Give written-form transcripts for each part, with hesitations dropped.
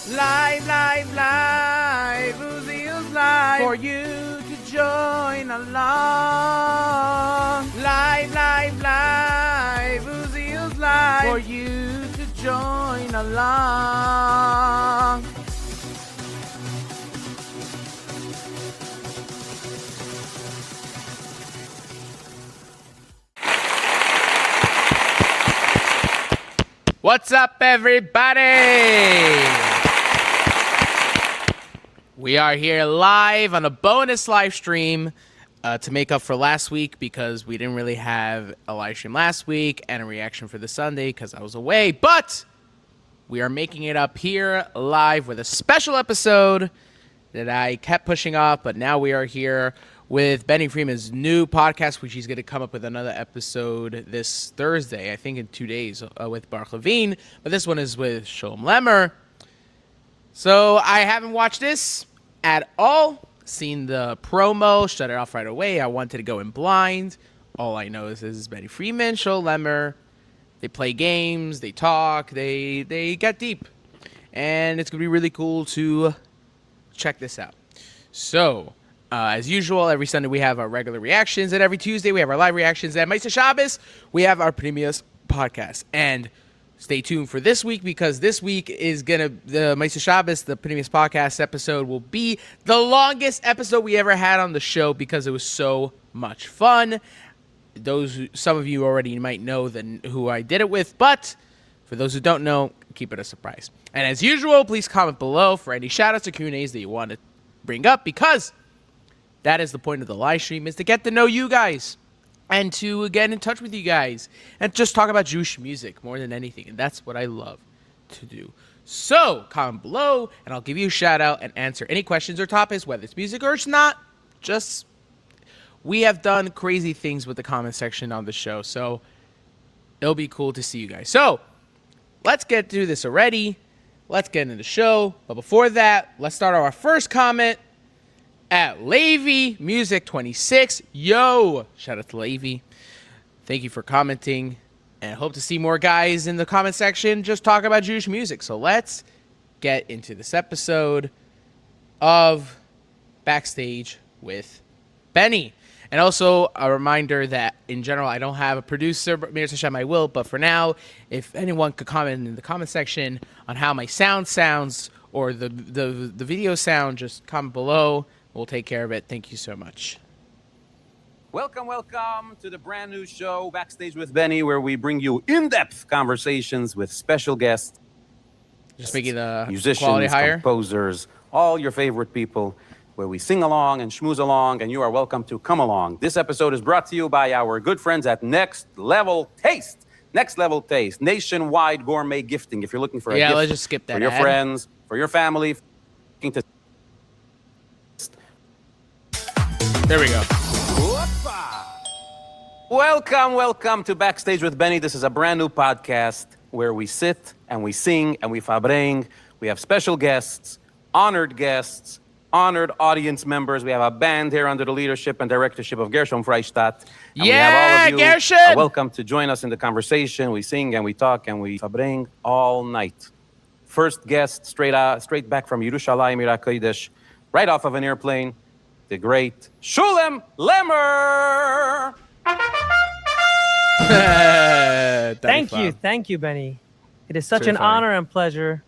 Live, live, live, Uziel's live for you to join along. Live, live, live, Uziel's live for you to join along. What's up, everybody? We are here live on a bonus live stream to make up for last week because we didn't really have a live stream last week and a reaction for the Sunday because I was away. But we are making it up here live with a special episode that I kept pushing off, but now we are here with Benny Friedman's new podcast, which he's going to come up with another episode this Thursday, I think in 2 days, with Baruch Levine. But this one is with Shulem Lemmer. So I haven't watched this at all. Seen the promo, shut it off right away. I wanted to go in blind. All I know is this is Benny Friedman, Shulem Lemmer. They play games, they talk, they get deep. And it's going to be really cool to check this out. So as usual, every Sunday we have our regular reactions, and every Tuesday we have our live reactions. And Meister Shabbos, we have our previous podcast. And stay tuned for this week, because this week is the Meister Shabbos, the previous podcast episode, will be the longest episode we ever had on the show because it was so much fun. Some of you already might know who I did it with, but for those who don't know, keep it a surprise. And as usual, please comment below for any shout-outs or Q&As that you want to bring up, because that is the point of the live stream, is to get to know you guys and to get in touch with you guys and just talk about Jewish music more than anything. And that's what I love to do. So comment below and I'll give you a shout out and answer any questions or topics, whether it's music or it's not. We have done crazy things with the comment section on the show, so it'll be cool to see you guys. So let's get through this already. Let's get into the show. But before that, let's start our first comment at Levy Music 26. Yo, shout out to Levy. Thank you for commenting, and hope to see more guys in the comment section just talk about Jewish music. So let's get into this episode of Backstage with Benny. And also a reminder that in general I don't have a producer, but Mir Hashem I will. But for now, if anyone could comment in the comment section on how my sound sounds or the video sound, just comment below. We'll take care of it. Thank you so much. Welcome to the brand new show, Backstage with Benny, where we bring you in-depth conversations with special guests. Just making the musicians, quality higher. Composers, all your favorite people, where we sing along and schmooze along, and you are welcome to come along. This episode is brought to you by our good friends at Next Level Taste. Next Level Taste, nationwide gourmet gifting. If you're looking for a gift let's just skip that for your friends, for your family, there we go. Welcome to Backstage with Benny. This is a brand new podcast where we sit and we sing and we fabring. We have special guests, honored audience members. We have a band here under the leadership and directorship of Gershom Freistadt. And we have all of you Gershom! Welcome to join us in the conversation. We sing and we talk and we fabring all night. First guest, straight back from Yerushalayim Ira Kodesh, right off of an airplane, the great Shulem Lemmer. Thank you, Benny. It is such an honor and pleasure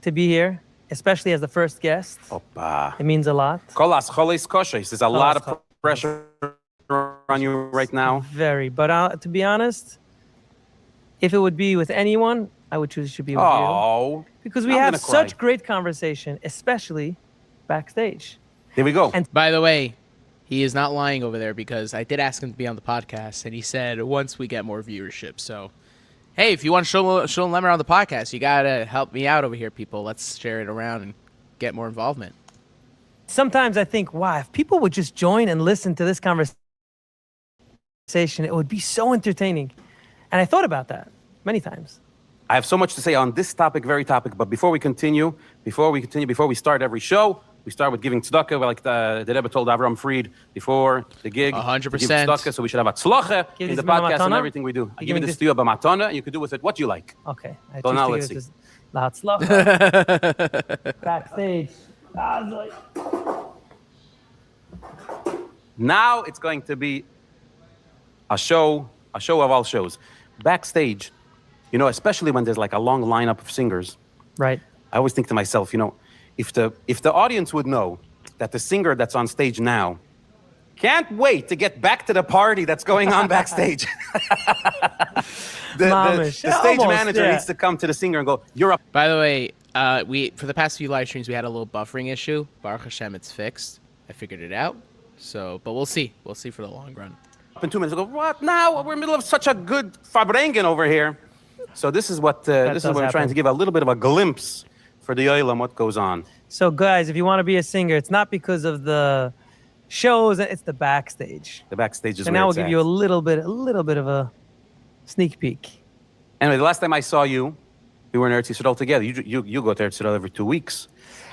to be here, especially as the first guest. Opa. It means a lot. Kolas cholis koshes. There's a lot of pressure on you right now. Very, but to be honest, if it would be with anyone, I would choose it should be with you. Because we have such great conversation, especially backstage. Here we go. And by the way, he is not lying over there, because I did ask him to be on the podcast, and he said once we get more viewership. So, hey, if you want to show Lemmer on the podcast, you got to help me out over here, people. Let's share it around and get more involvement. sometimes I think, wow, if people would just join and listen to this conversation, it would be so entertaining. And I thought about that many times. I have so much to say on this topic, very topic, but before we start every show, we start with giving tzedakah, like the Rebbe told Avram Fried before the gig. 100%. Give tzedakah, so we should have atzlocha in the podcast and everything we do. I'm giving this to you, but matana, you could do with it what you like. Okay. So now let's see. L'Hatzlacha. Backstage. Now it's going to be a show of all shows. Backstage, you know, especially when there's like a long lineup of singers. Right. I always think to myself, you know, if the audience would know that the singer that's on stage now can't wait to get back to the party that's going on backstage. the stage manager needs to come to the singer and go, "You're up." By the way, we for the past few live streams we had a little buffering issue. Baruch Hashem, it's fixed. I figured it out. So, but we'll see. We'll see for the long run. In 2 minutes, I go, what? Now we're in the middle of such a good Fabrengen over here. So this is what we're trying to give a little bit of a glimpse for the Olam what goes on. So guys, if you want to be a singer, it's not because of the shows, it's the backstage. The backstage is and where now it's we'll give at. you a little bit of a sneak peek. Anyway, the last time I saw you, we were in Eretz Yisrael together. You go to Eretz Yisrael every 2 weeks.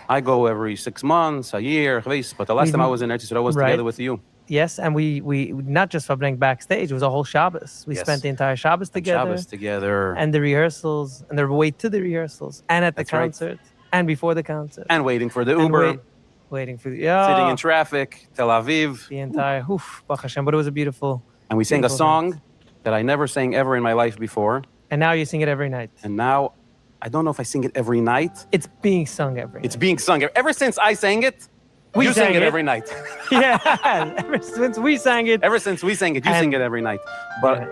I go every 6 months, a year, but the last time I was in Eretz Yisrael was together with you. Yes, and we not just Fabrengen backstage, it was a whole Shabbos. We spent the entire Shabbos together. And the rehearsals, and the way to the rehearsals, and at the concert, and before the concert. And waiting for the Uber. Waiting for the... Sitting in traffic, Tel Aviv. The entire... Baruch Hashem, but it was a beautiful... And we sang a song that I never sang ever in my life before. And now you sing it every night. And now, I don't know if I sing it every night. It's being sung every night. It's being sung. Ever since I sang it, you sing it every night. Yeah, ever since we sang it. Ever since we sang it, you sing it every night. But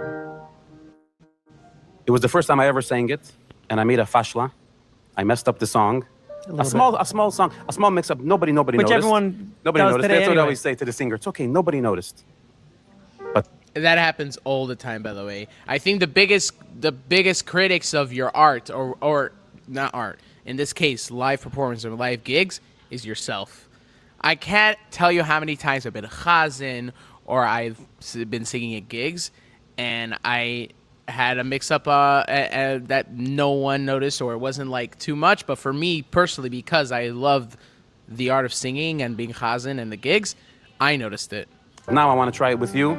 it was the first time I ever sang it, and I made a fashla. I messed up the song. A small song, a small mix-up. Nobody Which noticed. Everyone nobody does noticed. today That's what anyway. I always say to the singer. It's okay, nobody noticed. But that happens all the time, by the way. I think the biggest critics of your art, or not art, in this case, live performance or live gigs, is yourself. I can't tell you how many times I've been chazin or I've been singing at gigs, and I had a mix-up that no one noticed, or it wasn't like too much. But for me personally, because I love the art of singing and being chazin and the gigs, I noticed it. now I want to try it with you,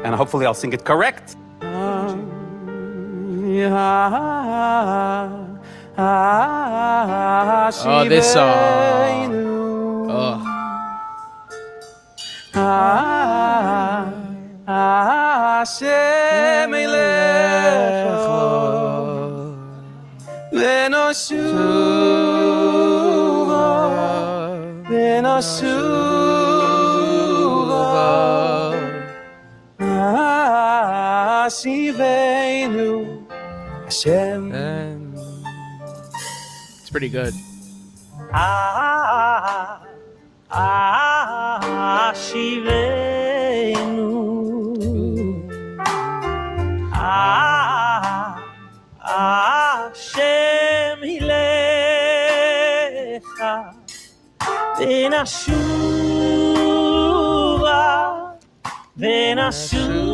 and hopefully I'll sing it correct. Oh, this song. Oh. Hashem Elecho Lenoshuva Hashivenu Hashem. It's pretty good. Hashem Hilecha Venashuva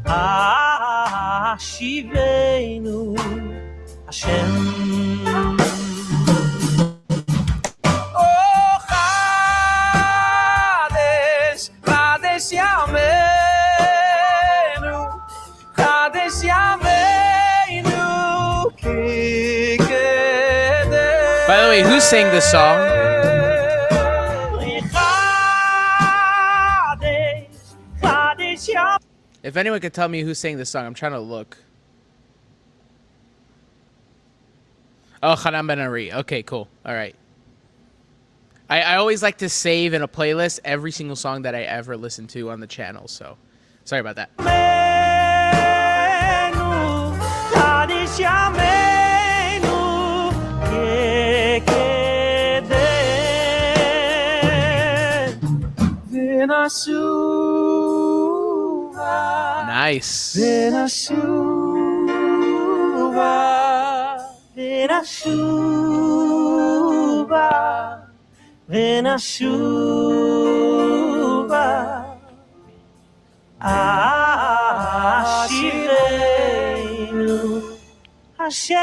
Hashivenu Hashem. By the way, who sang this song? If anyone could tell me who sang this song, I'm trying to look. Oh, Hanan Ben Ari. Okay, cool. All right. I always like to save in a playlist every single song that I ever listen to on the channel, so sorry about that. Nice. Ashivenu Hashem.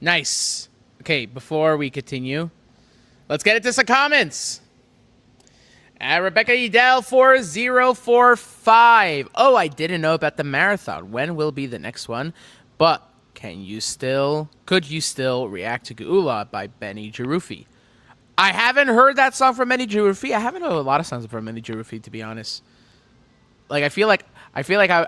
Nice. Okay, before we continue, let's get into some comments. Rebecca Edel 4045. Oh, I didn't know about the marathon. When will be the next one? But could you still react to Geula by Benny Jerufi? I haven't heard that song from Benny Jerufi. I haven't heard a lot of songs from Benny Jerufi, to be honest. Like I feel like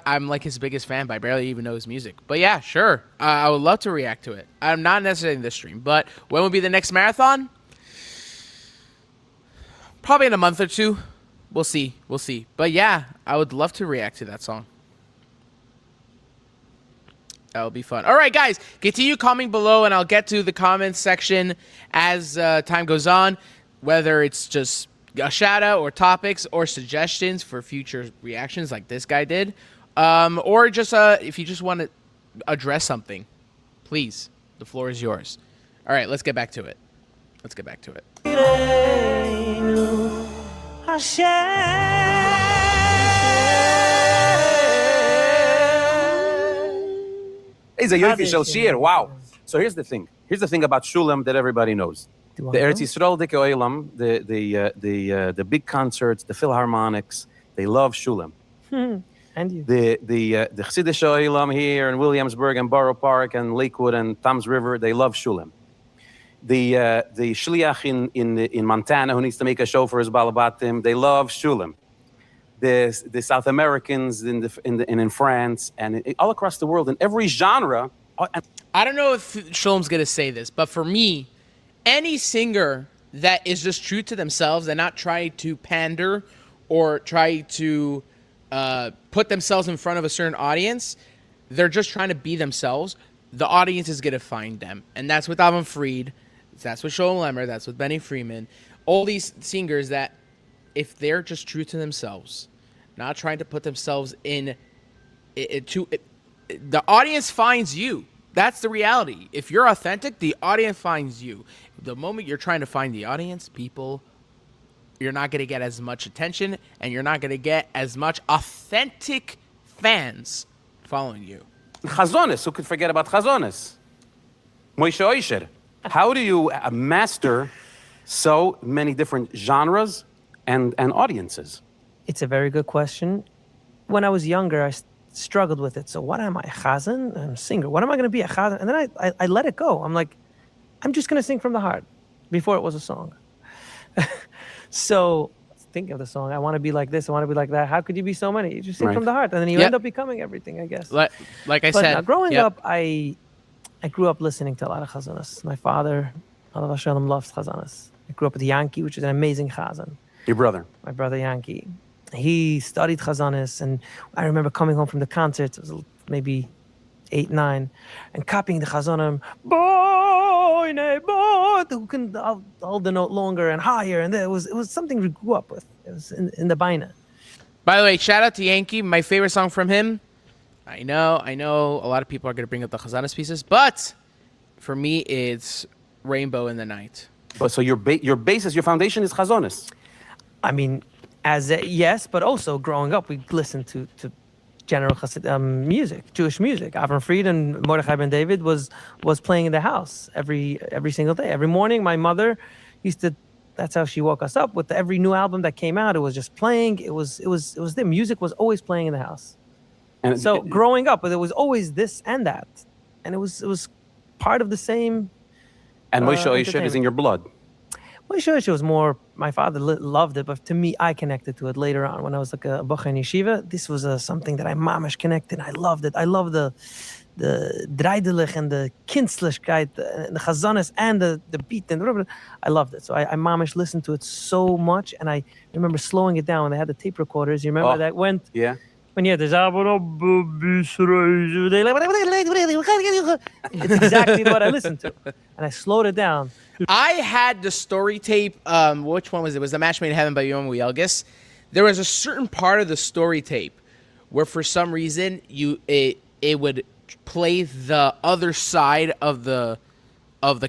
I'm like his biggest fan, but I barely even know his music. But yeah, sure. I would love to react to it. I'm not necessarily in this stream, but when will be the next marathon? Probably in a month or two. We'll see. But yeah, I would love to react to that song. That'll be fun. All right, guys, continue commenting below, and I'll get to the comments section as time goes on, whether it's just a shout-out or topics or suggestions for future reactions like this guy did, or just if you just want to address something, please, the floor is yours. All right, let's get back to it. It's a Yofi Shel Shir. Wow. So here's the thing. Here's the thing about Shulem that everybody knows. The Eretz Yisrael Dike Olam, the big concerts, the Philharmonics, they love Shulem. And you. The Chassidish Olam here in Williamsburg and Borough Park and Lakewood and Tom's River, they love Shulem. The Shliach in Montana who needs to make a show for his Balabatim, they love Shulem. The South Americans in France and all across the world in every genre. I don't know if Shulem's gonna say this, but for me, any singer that is just true to themselves and not try to pander or try to put themselves in front of a certain audience, they're just trying to be themselves. The audience is gonna find them, and that's with Avram Fried, that's with Shulem Lemmer, that's with Benny Friedman. All these singers that, if they're just true to themselves, not trying to put themselves in the audience finds you. That's the reality. If you're authentic, the audience finds you. The moment you're trying to find the audience, you're not going to get as much attention, and you're not going to get as much authentic fans following you. Chazonis, who could forget about Chazonis? Moshe Oisher. How do you master so many different genres and audiences? It's a very good question. When I was younger, I struggled with it. So what am I, a chazan? I'm a singer. What am I going to be, a chazan? And then I let it go. I'm like, I'm just going to sing from the heart before it was a song. So think of the song. I want to be like this. I want to be like that. How could you be so many? You just sing from the heart. And then you end up becoming everything, I guess. Like I said. Now, growing up, I grew up listening to a lot of chazanas. My father, Allah Shalom, loves chazanas. I grew up with Yankee, which is an amazing chazan. Your brother? My brother Yankee. He studied chazanis, and I remember coming home from the concerts. It was maybe 8, 9, and copying the chazanim. Boy, who can hold the note longer and higher, and it was something we grew up with. It was in the baina. By the way, shout out to Yankee. My favorite song from him. I know. A lot of people are going to bring up the chazanis pieces, but for me, it's Rainbow in the Night. But so your basis, your foundation is chazonis. I mean, yes, but also growing up, we listened to general music, Jewish music. Avram Fried and Mordechai Ben David was playing in the house every single day. Every morning, my mother used to. That's how she woke us up with every new album that came out. It was just playing. It was the music was always playing in the house. And so growing up, there was always this and that, and it was part of the same. And Moshe Oisher is in your blood. Moshe Oisher was more. My father loved it, but to me, I connected to it later on when I was like a bocher in yeshiva. This was something that I mamish connected. I loved it. I love the dreidelich and the kinstlichkeit, the chazanis and the beat and whatever. I loved it. So I mamish listened to it so much, and I remember slowing it down when they had the tape recorders. You remember that went? Yeah. When you had this, it's exactly what I listened to, and I slowed it down. I had the story tape. Which one was it? It was the Match Made in Heaven by Yom Wielgus. There was a certain part of the story tape where, for some reason, it would play the other side of the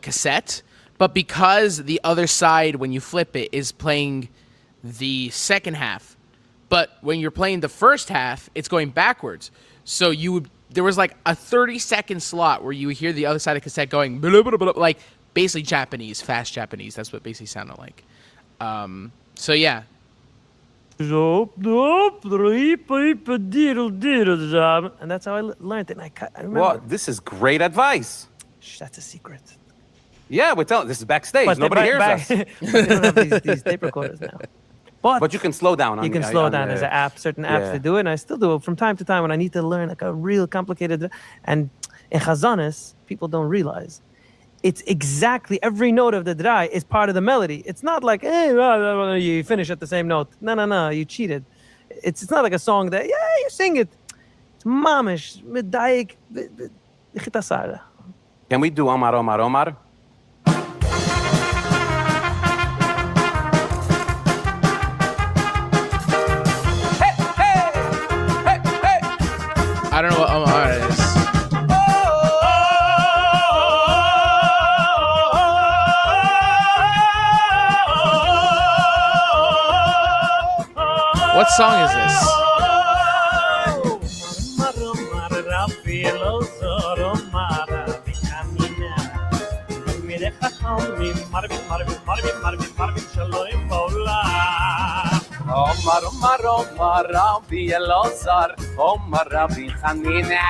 cassette, but because the other side, when you flip it, is playing the second half. But when you're playing the first half, it's going backwards. So there was like a 30-second slot where you would hear the other side of the cassette going blah, blah, blah, like basically Japanese, fast Japanese. That's what it basically sounded like. So yeah, And that's how I learned it. And I remember. Well, this is great advice. Shh, that's a secret. Yeah, we're telling. This is backstage. But Nobody hears us. They don't have these tape recorders now. But you can slow down. You can slow down. There's an app, certain apps that do it, and I still do it from time to time when I need to learn like a real complicated. And in Chazanis, people don't realize it's exactly every note of the drai is part of the melody. It's not like you finish at the same note. No, you cheated. It's not like a song that you sing it. It's mamish medayik chitasara. Can we do Omar, Omar, Omar? I don't know what Omar is. What song is this? Omar, Omar, Omar, Rabbi Elazar, Omar, Rabbi Chanina.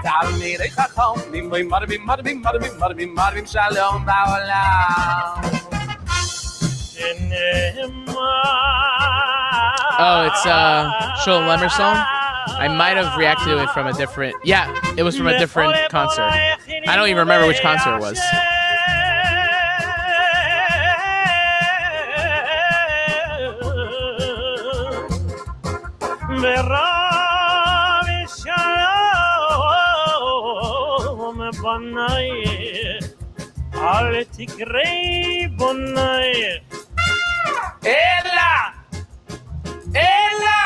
Talmidei Chachamim, Marvim, Marvim, Marvim, Marvim, Marvim, Shalom Ba'olam. Oh, it's Shulem Lemmer song. I might have reacted to it from a different. Yeah, it was from a different concert. I don't even remember which concert it was. Ella! Ella!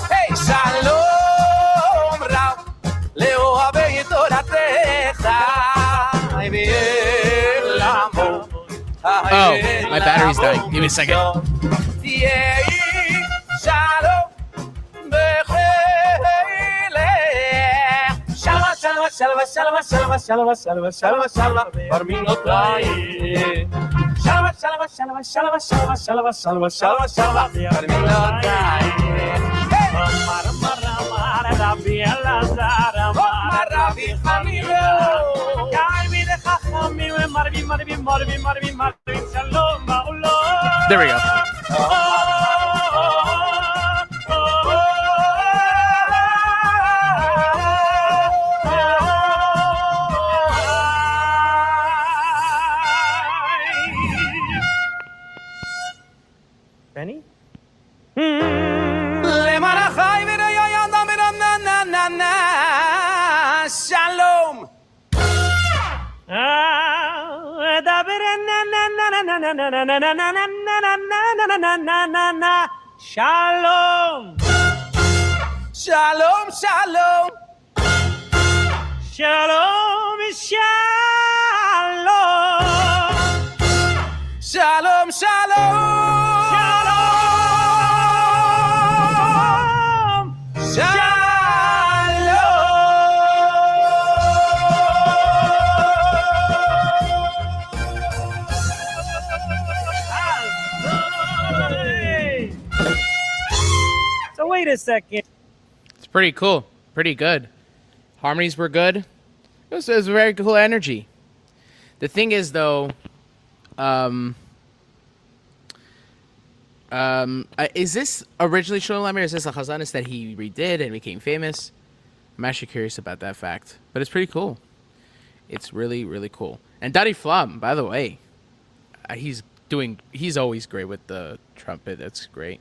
Hey, Shalom Rab, לאוהבי תורתך, Oh, my battery's dying. Give me a second. Shalva, shalva, shalva, shalva, shalva, shalva, shalva, Barminotai. Shalva, shalva, shalva, shalva, shalva, shalva, shalva, shalva, shalva, Barminotai. Omar, Omar, Omar, Rabbi Elazar, Omar, Rabbi Chanina. Kalbi de Chachamim, Marvi, Marvi, Marvi, Marvi, Marvi, Shalom Ba'olam. There we go. Benny? Shalom. Shalom. Shalom, shalom. Shalom is shalom. Shalom, shalom. Shalom. So wait a second. It's pretty cool. Pretty good. Harmonies were good. It was very cool energy. The thing is, though, is this originally Shulem Lemmer? Is this a Chazanis that he redid and became famous? I'm actually curious about that fact. But it's pretty cool. It's really, really cool. And Daddy Flum, by the way, he's always great with the trumpet. That's great.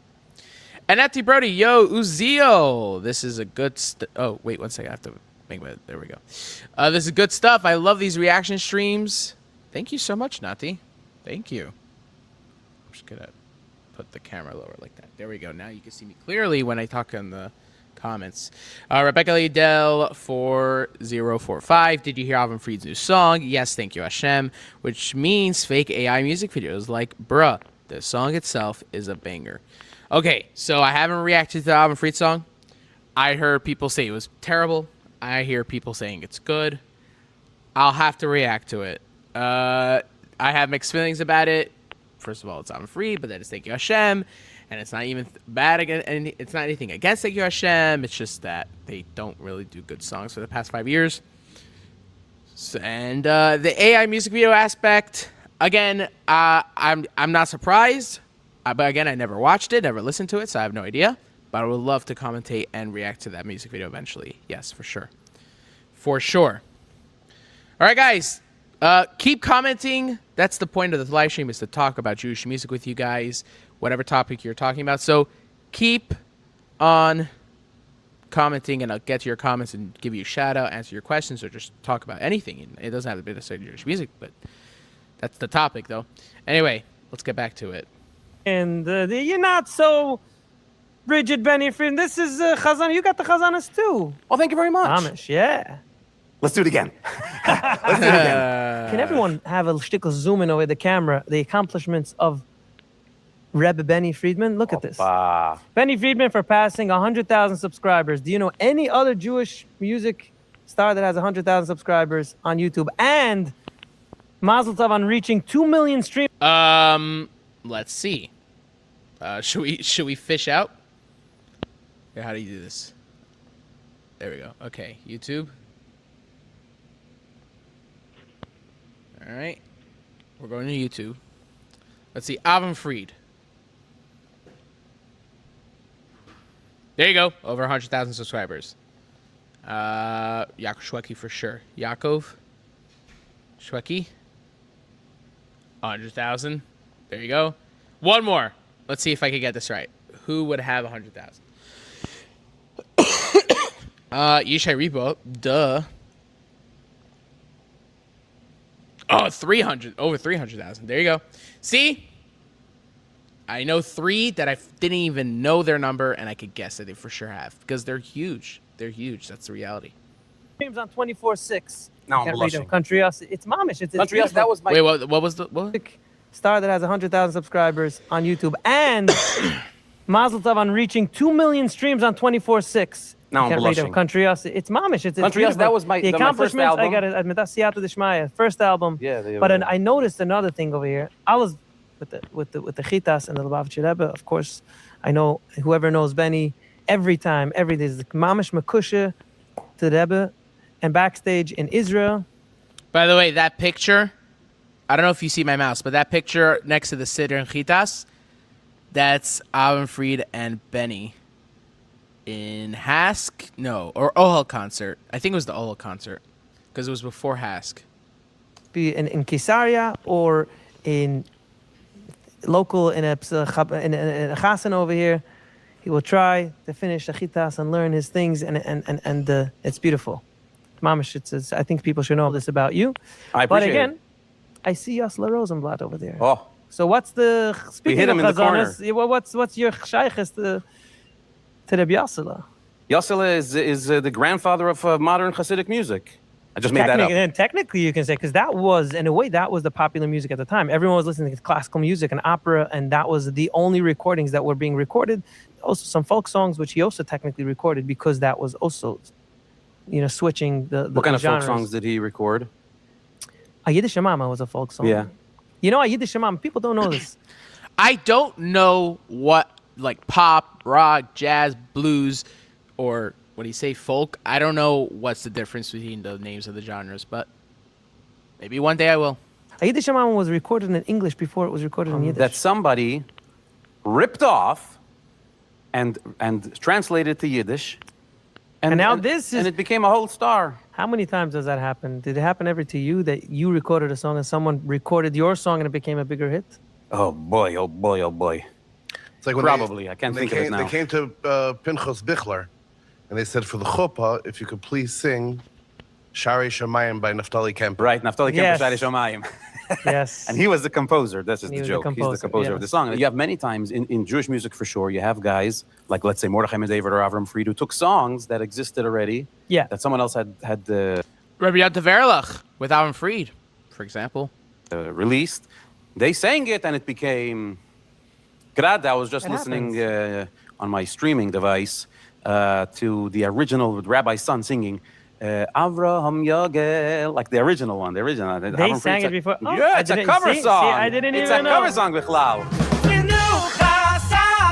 And Ati Brody, yo, Uziel. This is a good oh, wait, 1 second. I have to make my, there we go. This is good stuff. I love these reaction streams. Thank you so much, Nati. Thank you. I'm just going to put the camera lower like that. There we go. Now you can see me clearly when I talk in the comments. Rebecca Liddell 4045. Did you hear Alvin Fried's new song? Yes, thank you, Hashem. Which means fake AI music videos like, bruh, the song itself is a banger. Okay, so I haven't reacted to the Alvin Fried song. I heard people say it was terrible. I hear people saying it's good. I'll have to react to it. I have mixed feelings about it. First of all, it's Alvin Fried, but then it's Thank You Hashem, and it's not even bad against, and it's not anything against Thank You Hashem. It's just that they don't really do good songs for the past 5 years. So, and the AI music video aspect, again, I'm not surprised. But again, I never watched it, never listened to it, so I have no idea. But I would love to commentate and react to that music video eventually. Yes, for sure. For sure. All right, guys. Keep commenting. That's the point of the live stream, is to talk about Jewish music with you guys, whatever topic you're talking about. So keep on commenting, and I'll get to your comments and give you a shout out, answer your questions, or just talk about anything. It doesn't have to be necessarily Jewish music, but that's the topic, though. Anyway, let's get back to it. And you're not so rigid, Benny Friedman. This is Chazan. You got the Chazanas too. Oh, thank you very much. Amish, yeah. Let's do it again. Let's do it again. Can everyone have a shtickle zoom in over the camera? The accomplishments of Rebbe Benny Friedman. Look at this. Benny Friedman for passing 100,000 subscribers. Do you know any other Jewish music star that has 100,000 subscribers on YouTube? And Mazel Tov on reaching 2 million streams. Let's see. Should we fish out? Yeah, how do you do this? There we go. Okay, YouTube. All right, we're going to YouTube. Let's see, Alvin Fried. There you go, over 100,000 subscribers. Yaakov Shweki for sure. Yaakov Shweki. 100,000. There you go. One more. Let's see if I can get this right. Who would have 100,000? Yishai Repo. Duh. Oh, 300. Over 300,000. There you go. See? I know 3 that I didn't even know their number, and I could guess that they for sure have, because they're huge. They're huge. That's the reality. Streams on 24/6. Now I'm Can't read blushing. them. Country Us. It's Mamish. It's Country Us, that was my... Wait, what was the... What? star that has 100,000 subscribers on YouTube. And Mazel Tov on reaching 2 million streams on 24/6. Now I'm Can't read them. blushing. Country Us. It's Mamish. It's Country Us, beautiful. that was my the first accomplishments. album. I got to admit, that's Siyata D'Shmaya, first album. Yeah, But I noticed another thing over here. I was with the Chitas and the Lubavitcher Rebbe. Of course, I know whoever knows Benny. Every day is the Mamish Makusha to the Rebbe and Backstage in Israel. By the way, that picture, I don't know if you see my mouse, but that picture next to the Siddur and Chitas, that's Alvin Fried and Benny in Hask, or Ohel concert. I think it was the Ohel concert, because it was before Hask. Be in Caesarea or in local in a chasen over here. He will try to finish the chitas and learn his things, and it's beautiful. Mamish, it's I think people should know this about you. I But appreciate again, it. I see Yosla Rosenblatt over there. Oh, So what's the speaking hit of him in the corner. Chazanas, what's your shaykhis to Reb Yosela? Yosela is the grandfather of modern Hasidic music. I just made that up. And technically, you can say, because that was, in a way, that was the popular music at the time. Everyone was listening to classical music and opera, and that was the only recordings that were being recorded. Also, some folk songs, which he also technically recorded, because that was also, switching the What kind of genres. folk songs did he record? A Yiddish Mama was a folk song. Yeah. A Yiddish Mama, people don't know this. I don't know what, like, pop, rock, jazz, blues, or what do you say, folk? I don't know what's the difference between the names of the genres, but maybe one day I will. A Yiddish Mama was recorded in English before it was recorded in Yiddish. That somebody ripped off and translated to Yiddish. And now this is- And it became a whole star. How many times does that happen? Did it happen ever to you that you recorded a song and someone recorded your song and it became a bigger hit? Oh boy, oh boy, oh boy. It's like when Probably. I can't they think of it came, now. They came to Pinchas Bichler, and they said for the chuppah, if you could please sing Shari Shamayim by Naftali Kemper. Right, Naftali Yes. Kemper, Shari Shomayim. Yes. And he was the composer. That's just He the was the joke. He's the composer, composer of yes. the song. You have many times in Jewish music for sure, you have guys like, let's say, Mordechai David or Avram Fried, who took songs that existed already, Yeah. that someone else had Rabbi Yad Verlach with Alvin Fried, for example. released. They sang it and it became Grad, I was just It listening on my streaming device to the original with Rabbi Son singing Avraham Yogel, like the original one. They Avram sang Fried it before. Oh, yeah, I it's a didn't- cover see, song. I didn't it's even a cover know. song, Bichlal.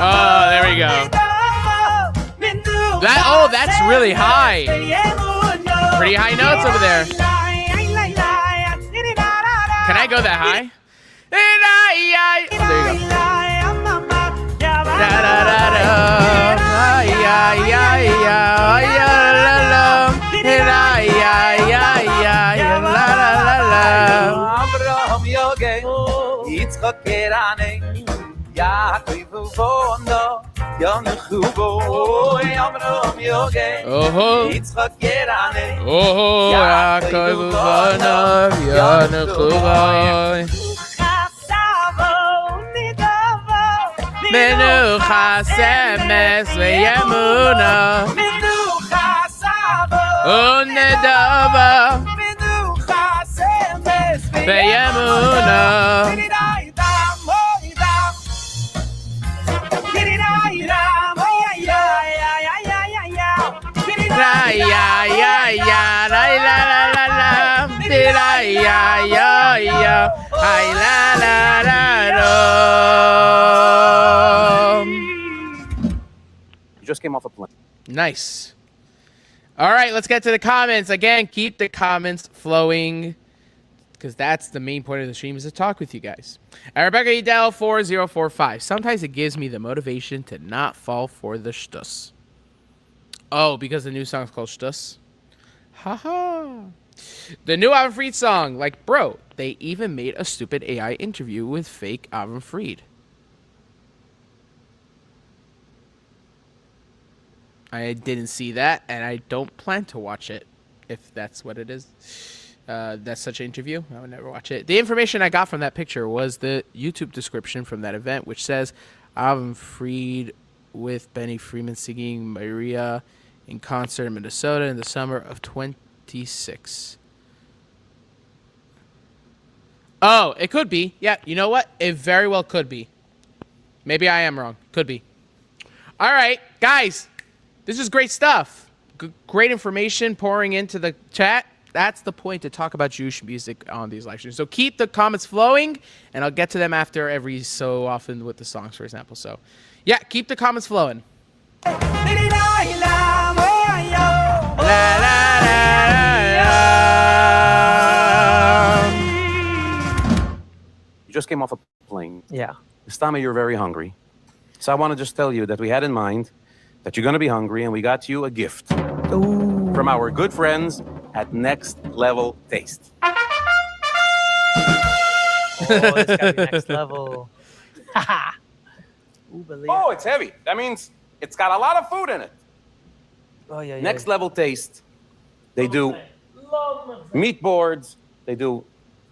Oh, there we go. That's really high. Pretty high notes over there. Can I go that high? There you go. Avraham Yogel, Yitzchak Kerane, Yaakov Vono, Yonachubo, Avraham Yogel, Oh, Yitzchak Kerane. oh, Yaakov Vanav Yanachuvai. Menucha semes v'yemuna unedava v'yemuna. La ya ya ya la la la la la la ya ya ya ay la la la la. You just came off a plane. Nice. All right, let's get to the comments. Again, keep the comments flowing because that's the main point of the stream is to talk with you guys. Rebecca Edel 4045. Sometimes it gives me the motivation to not fall for the shtus. Oh, because the new song's called shtus? Haha. The new Avram Fried song, like, bro, they even made a stupid AI interview with fake Avram Fried. I didn't see that, and I don't plan to watch it, if that's what it is. That's such an interview. I would never watch it. The information I got from that picture was the YouTube description from that event, which says Avram Fried with Benny Friedman singing Maria in concert in Minnesota in the summer of 26. Oh, it could be. Yeah, you know what? It very well could be. Maybe I am wrong. Could be. All right, guys. This is great stuff. Great information pouring into the chat. That's the point, to talk about Jewish music on these live streams. So keep the comments flowing, and I'll get to them after every so often with the songs, for example. So, yeah, keep the comments flowing. La, la, la, la. You just came off a plane. Yeah. Stama, you're very hungry. So I want to just tell you that we had in mind that you're going to be hungry, and we got you a gift Ooh. from our good friends at Next Level Taste. Oh, it's gotta be next level. Ooh, believe. Oh, it's heavy. That means it's got a lot of food in it. Oh, yeah, yeah. Next Level Taste. They do meat boards. They do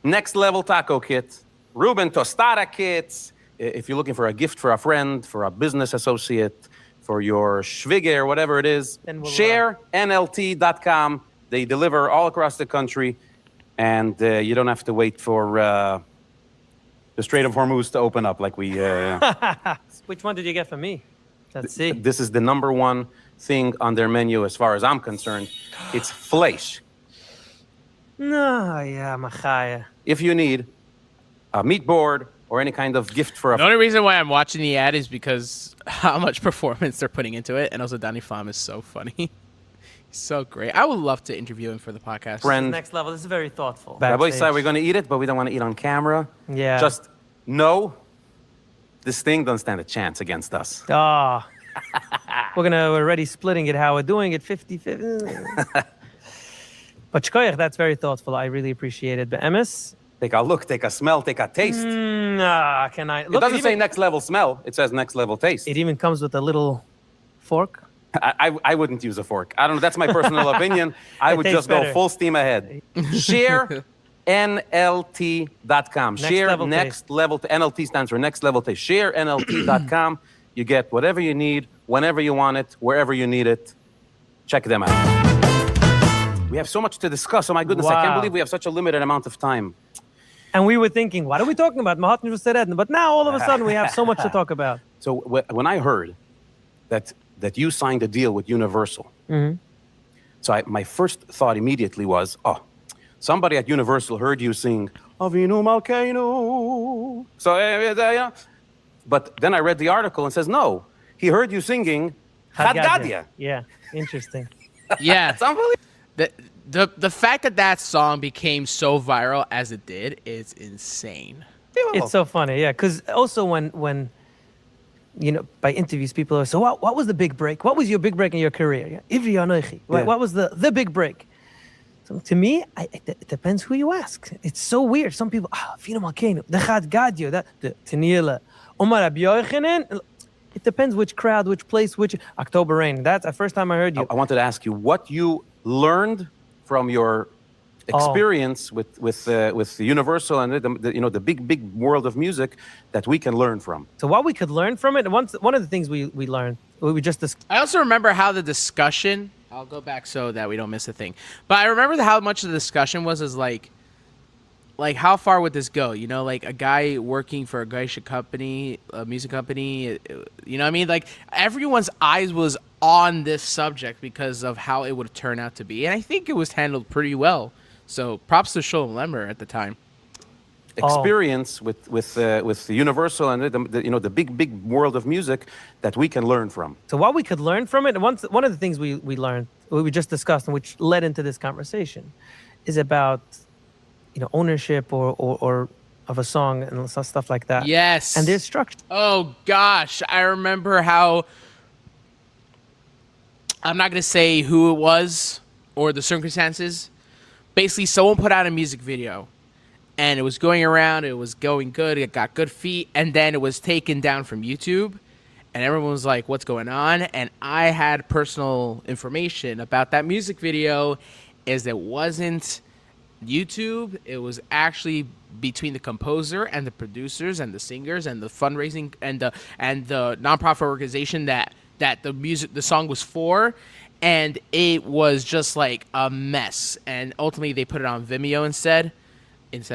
Next Level Taco kits, Reuben tostada kits. If you're looking for a gift for a friend, for a business associate, for your shvige or whatever it is, Then we'll, sharenlt.com. They deliver all across the country, and you don't have to wait for the Strait of Hormuz to open up like we... Which one did you get from me? Let's see. This is the number one thing on their menu as far as I'm concerned. It's flesh. No, yeah, machaya. If you need a meat board or any kind of gift for a The only reason why I'm watching the ad is because how much performance they're putting into it, and also Danny Pham is so funny. He's so great. I would love to interview him for the podcast. friend, Next level. This is very thoughtful. Rabbi Backstage. said we're going to eat it, but we don't want to eat on camera. Yeah. Just know this thing doesn't stand a chance against us. Ah. We're already splitting it how we're doing it 50-50. But shkoyach, that's very thoughtful. I really appreciate it. But Emes? Take a look, take a smell, take a taste. Nah, can I? It Look, doesn't say even, next level smell. It says next level taste. it even comes with a little fork. I wouldn't use a fork. I don't know. That's my personal opinion. I It would tastes just go better. full steam ahead. ShareNLT.com. Share level next taste. level. NLT stands for next level taste. ShareNLT.com. You get whatever you need, whenever you want it, wherever you need it. Check them out. We have so much to discuss. Oh my goodness, I can't Wow. believe we have such a limited amount of time. And we were thinking, what are we talking about? Mahatma Seredna. But now all of a sudden we have so much to talk about. So when I heard that you signed a deal with Universal, so my first thought immediately was, oh, somebody at Universal heard you sing Avinu Malkeinu. So, but then I read the article and says, no, he heard you singing Chad Gadya. Yeah, interesting. Yeah. It's unbelievable. The fact that song became so viral as it did is insane. It's so funny, yeah. Because also when by interviews, people are so what was the big break? What was your big break in your career? Yeah. Ivri Anochi. What was the big break? So to me, it depends who you ask. It's so weird. Some people, Fina Malkeinu, the Chad Gadya, the Taniela, Omar Rabbi Yochanan. It depends which crowd, which place, which October Rain. That's the first time I heard you. I wanted to ask you what you learned from your experience with the Universal and the big world of music that we can learn from. So what we could learn from it, one of the things we learned, we just discussed. I also remember how the discussion, I'll go back so that we don't miss a thing, but I remember how much the discussion was like how far would this go? Like a guy working for a Geisha company, a music company, you know what I mean? Like everyone's eyes was on this subject because of how it would turn out to be. And I think it was handled pretty well. So props to Shulem Lemmer at the time. Experience with the Universal and the big world of music that we can learn from. So what we could learn from it, one of the things we learned, we just discussed, and which led into this conversation, is about ownership or of a song and stuff like that. Yes. And there's structure. Oh gosh, I remember how. I'm not gonna say who it was or the circumstances. Basically, someone put out a music video, and it was going around. It was going good. It got good feet, and then it was taken down from YouTube, and everyone was like, "What's going on?" And I had personal information about that music video, is it wasn't YouTube. It was actually between the composer and the producers and the singers and the fundraising and the nonprofit organization that the song was for, and it was just like a mess. And ultimately they put it on Vimeo instead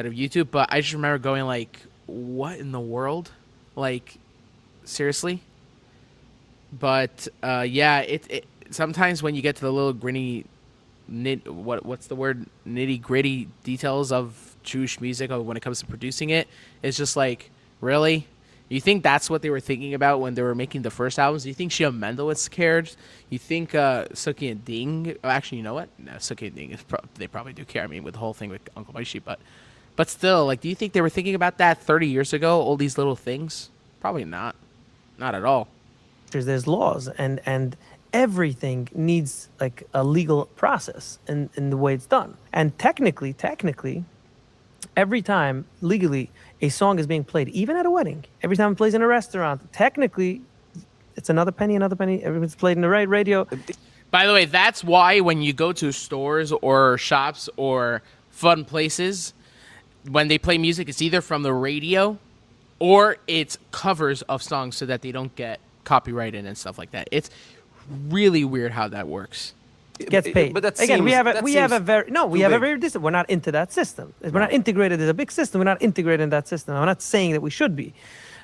of YouTube. But I just remember going like, what in the world? Like, seriously? But yeah, it sometimes when you get to the little nitty gritty details of Jewish music when it comes to producing it, it's just like, really? You think that's what they were thinking about when they were making the first albums? Do you think Shia Mendelowitz cared? You think Suki and Ding? Oh, actually, you know what? No, Suki and Ding they probably do care. I mean, with the whole thing with Uncle Maishi, but still, like, do you think they were thinking about that 30 years ago? All these little things? Probably not. Not at all. There's laws and everything needs like a legal process in the way it's done. And technically, every time legally a song is being played, even at a wedding, every time it plays in a restaurant, technically it's another penny. Everyone's played in the right radio. By the way, that's why when you go to stores or shops or fun places, when they play music, it's either from the radio or it's covers of songs so that they don't get copyrighted and stuff like that. It's really weird how that works. Gets paid. But that again, seems, we have a very distant. We're not into that system. We're not integrated as a big system. We're not integrated in that system. I'm not saying that we should be.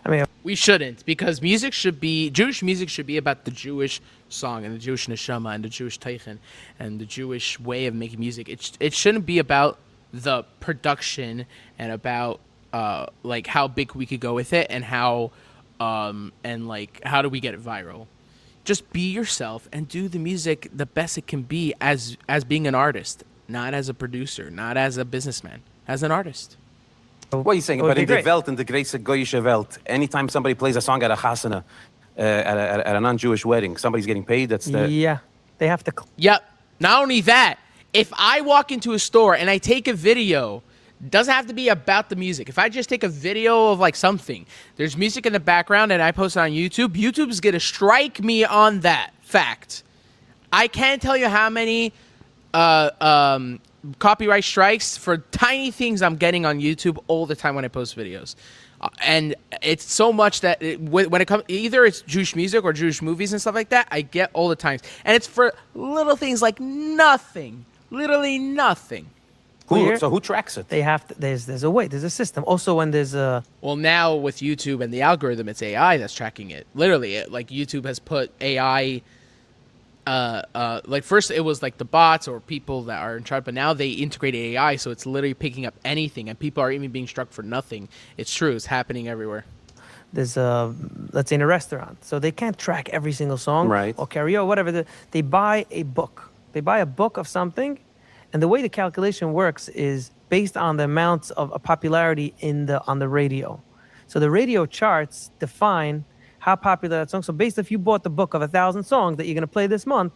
I mean, we shouldn't, because Jewish music should be about the Jewish song and the Jewish neshama and the Jewish teichen and the Jewish way of making music. It shouldn't be about the production and about like how big we could go with it and how do we get it viral. Just be yourself and do the music the best it can be as being an artist, not as a producer, not as a businessman, as an artist. What are you saying? But in the Welt, in the Great Goyische Welt, anytime somebody plays a song at a chasana, at a non-Jewish wedding, somebody's getting paid. Yeah, they have to. Yep. Not only that, if I walk into a store and I take a video, doesn't have to be about the music. If I just take a video of like something, there's music in the background and I post it on YouTube, YouTube's gonna strike me on that fact. I can't tell you how many copyright strikes for tiny things I'm getting on YouTube all the time when I post videos. And it's so much that when it comes, either it's Jewish music or Jewish movies and stuff like that, I get all the time. And it's for little things like nothing, literally nothing. clear, So who tracks it? they have to. There's a way. There's a system. Also, when there's a Well, now with YouTube and the algorithm, it's AI that's tracking it. Literally, like YouTube has put AI. Like first it was like the bots or people that are in charge, but now they integrate AI, so it's literally picking up anything, and people are even being struck for nothing. It's true. It's happening everywhere. there's a let's say in a restaurant, so they can't track every single song Right. or karaoke, whatever. They buy a book. They buy a book of something, and the way the calculation works is based on the amounts of popularity on the radio. So the radio charts define how popular that song. So based if you bought the book of 1,000 songs that you're gonna play this month,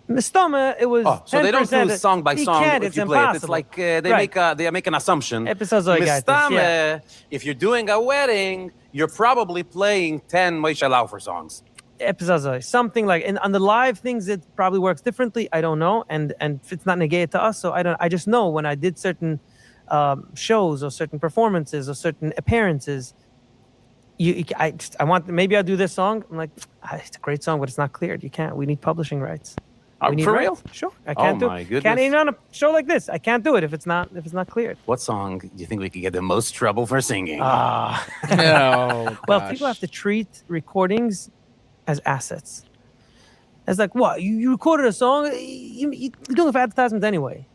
Mistama, it was. Oh, so they don't 10%. do song by You song can't, if it's you play it. It's impossible. like they Right. make an assumption. Episodes like that, Mistame, yeah. if you're doing a wedding, you're probably playing 10 Moshe Laufer songs. Episodes, something like, and on the live things it probably works differently. I don't know, and it's not negated to us, so I don't. I just know when I did certain shows or certain performances or certain appearances. I want, maybe I'll do this song. I'm like, it's a great song, but it's not cleared. You can't. We need publishing rights. We need For rights. real? Sure, I can't do my it. goodness. Can't even on a show like this. I can't do it if it's not cleared. What song do you think we could get the most trouble for singing? Ah. No. Well, people have to treat recordings as assets. It's like, what? You recorded a song? You're doing it for advertisements anyway.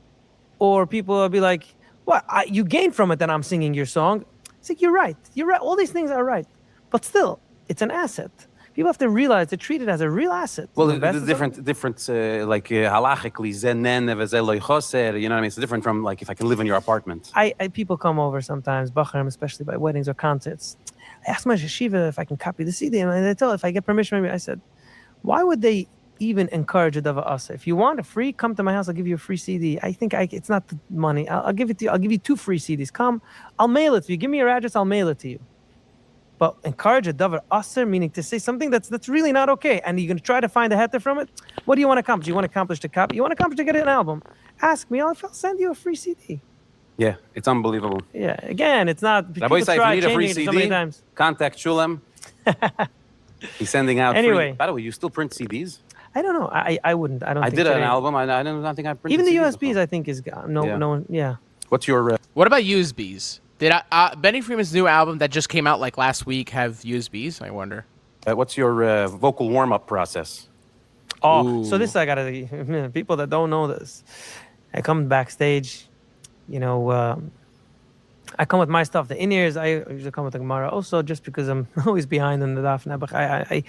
Or people will be like, what? You gain from it that I'm singing your song. It's like, you're right. You're right. All these things are right. But still, it's an asset. People have to realize to treat it as a real asset. Well, You invest the in different, like halachically, zenen vezeloi choser. You know what I mean? It's different from like if I can live in your apartment. people come over sometimes, Bacharim, especially by weddings or concerts. I asked my yeshiva if I can copy the CD, and they tell if I get permission. Maybe I said, why would they even encourage a davar asa? If you want a free, come to my house. I'll give you a free CD. I think it's not the money. I'll give it to you. I'll give you 2 free CDs. Come, I'll mail it to you. Give me your address. I'll mail it to you. But encourage a davar asa, meaning to say something that's really not okay, and you're going to try to find a heter from it. What do you want to accomplish? You want to accomplish to copy? You want to accomplish to get an album? Ask me. I'll send you a free CD. Yeah, it's unbelievable. Yeah, again, it's not. Rabbi people Isai, if try you need a free changing it so many CD, times. contact Shulem. He's sending out Anyway. free. By the way, you still print CDs? I don't know. I wouldn't. I don't. I think did an today- album. I don't think I printed Even the CDs USBs, before. I think, is gone. No, Yeah. no one. Yeah. What's your... What about USBs? Did Benny Freeman's new album that just came out like last week have USBs? I wonder. what's your vocal warm-up process? Oh, so this I gotta. People that don't know this, I come backstage. You know, I come with my stuff. The in-ears, I usually come with the Gemara. Also, just because I'm always behind in the daf. I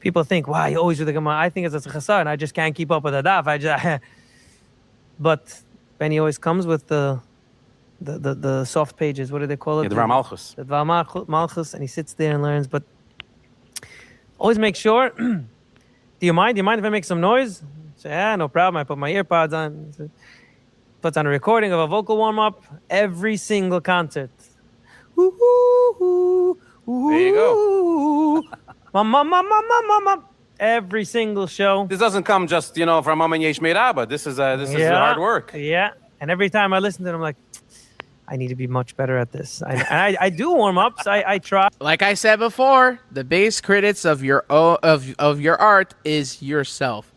people think, wow, you always with the Gemara. I think it's a chasar, and I just can't keep up with the daf. But Benny always comes with the soft pages. What do they call it? Yeah, the Dvar Malchus. The Dvar Malchus, and he sits there and learns. But always make sure. Do you mind? Do you mind if I make some noise? Say, yeah, no problem. I put my earpods on. Puts on a recording of a vocal warm-up every single concert. There you go. Every single show. This doesn't come just, from Amen Yesh Meiraba. This is hard work. Yeah. And every time I listen to it, I'm like, I need to be much better at this. I do warm-ups. I try. Like I said before, the biggest critics of your of your art is yourself,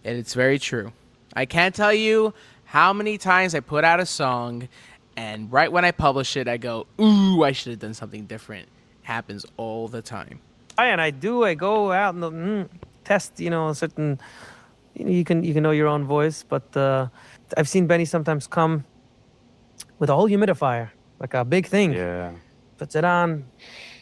and it's very true. I can't tell you how many times I put out a song, and right when I publish it, I go, "Ooh, I should have done something different." Happens all the time. And I go out and test, certain. You can know your own voice, but I've seen Benny sometimes come with a whole humidifier, like a big thing. Yeah. Puts it on.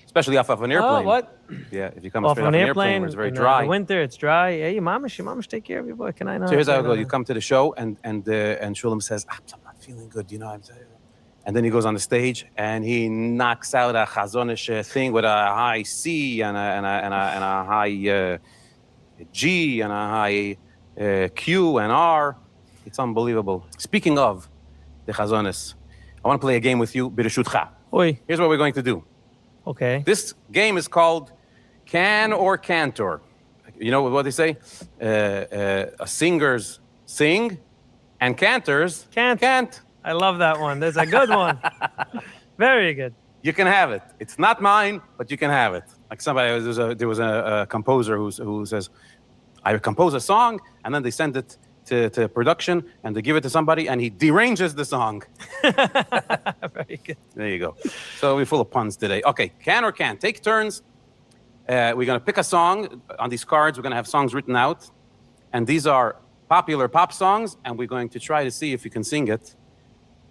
Especially off of an airplane. Oh, what? Yeah, if you come Off straight an off an airplane. airplane where it's very in dry. the winter, it's dry. Hey, mamish, take care of your boy. Can I not? So here's how it can I goes. You not? come to the show, and Shulem says, I'm not feeling good, And then he goes on the stage, and he knocks out a chazonish thing with a high C and a high G and a high Q and R. It's unbelievable. Speaking of the chazonis, I want to play a game with you, Bireshutcha. Oi. Here's what we're going to do. Okay. This game is called Can or Cantor. You know what they say? Singers sing, and cantors can't. I love that one. That's a good one. Very good. You can have it. It's not mine, but you can have it. Like there was a composer who says, I compose a song, and then they send it to production and to give it to somebody, and he deranges the song. Very good. There you go. So we're full of puns today. Okay, can or can't. Take turns. We're going to pick a song. On these cards, we're going to have songs written out. And these are popular pop songs, and we're going to try to see if you can sing it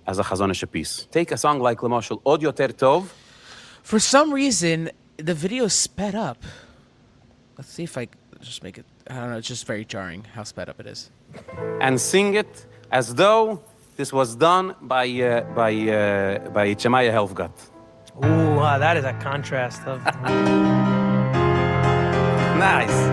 as a Chazonish piece. Take a song like Lemashal, Od Yoter Tov. For some reason, the video sped up. Let's see if I just make it. I don't know. It's just very jarring how sped up it is. And sing it as though this was done by Chemaya Helfgat. Ooh, that is a contrast of. Nice.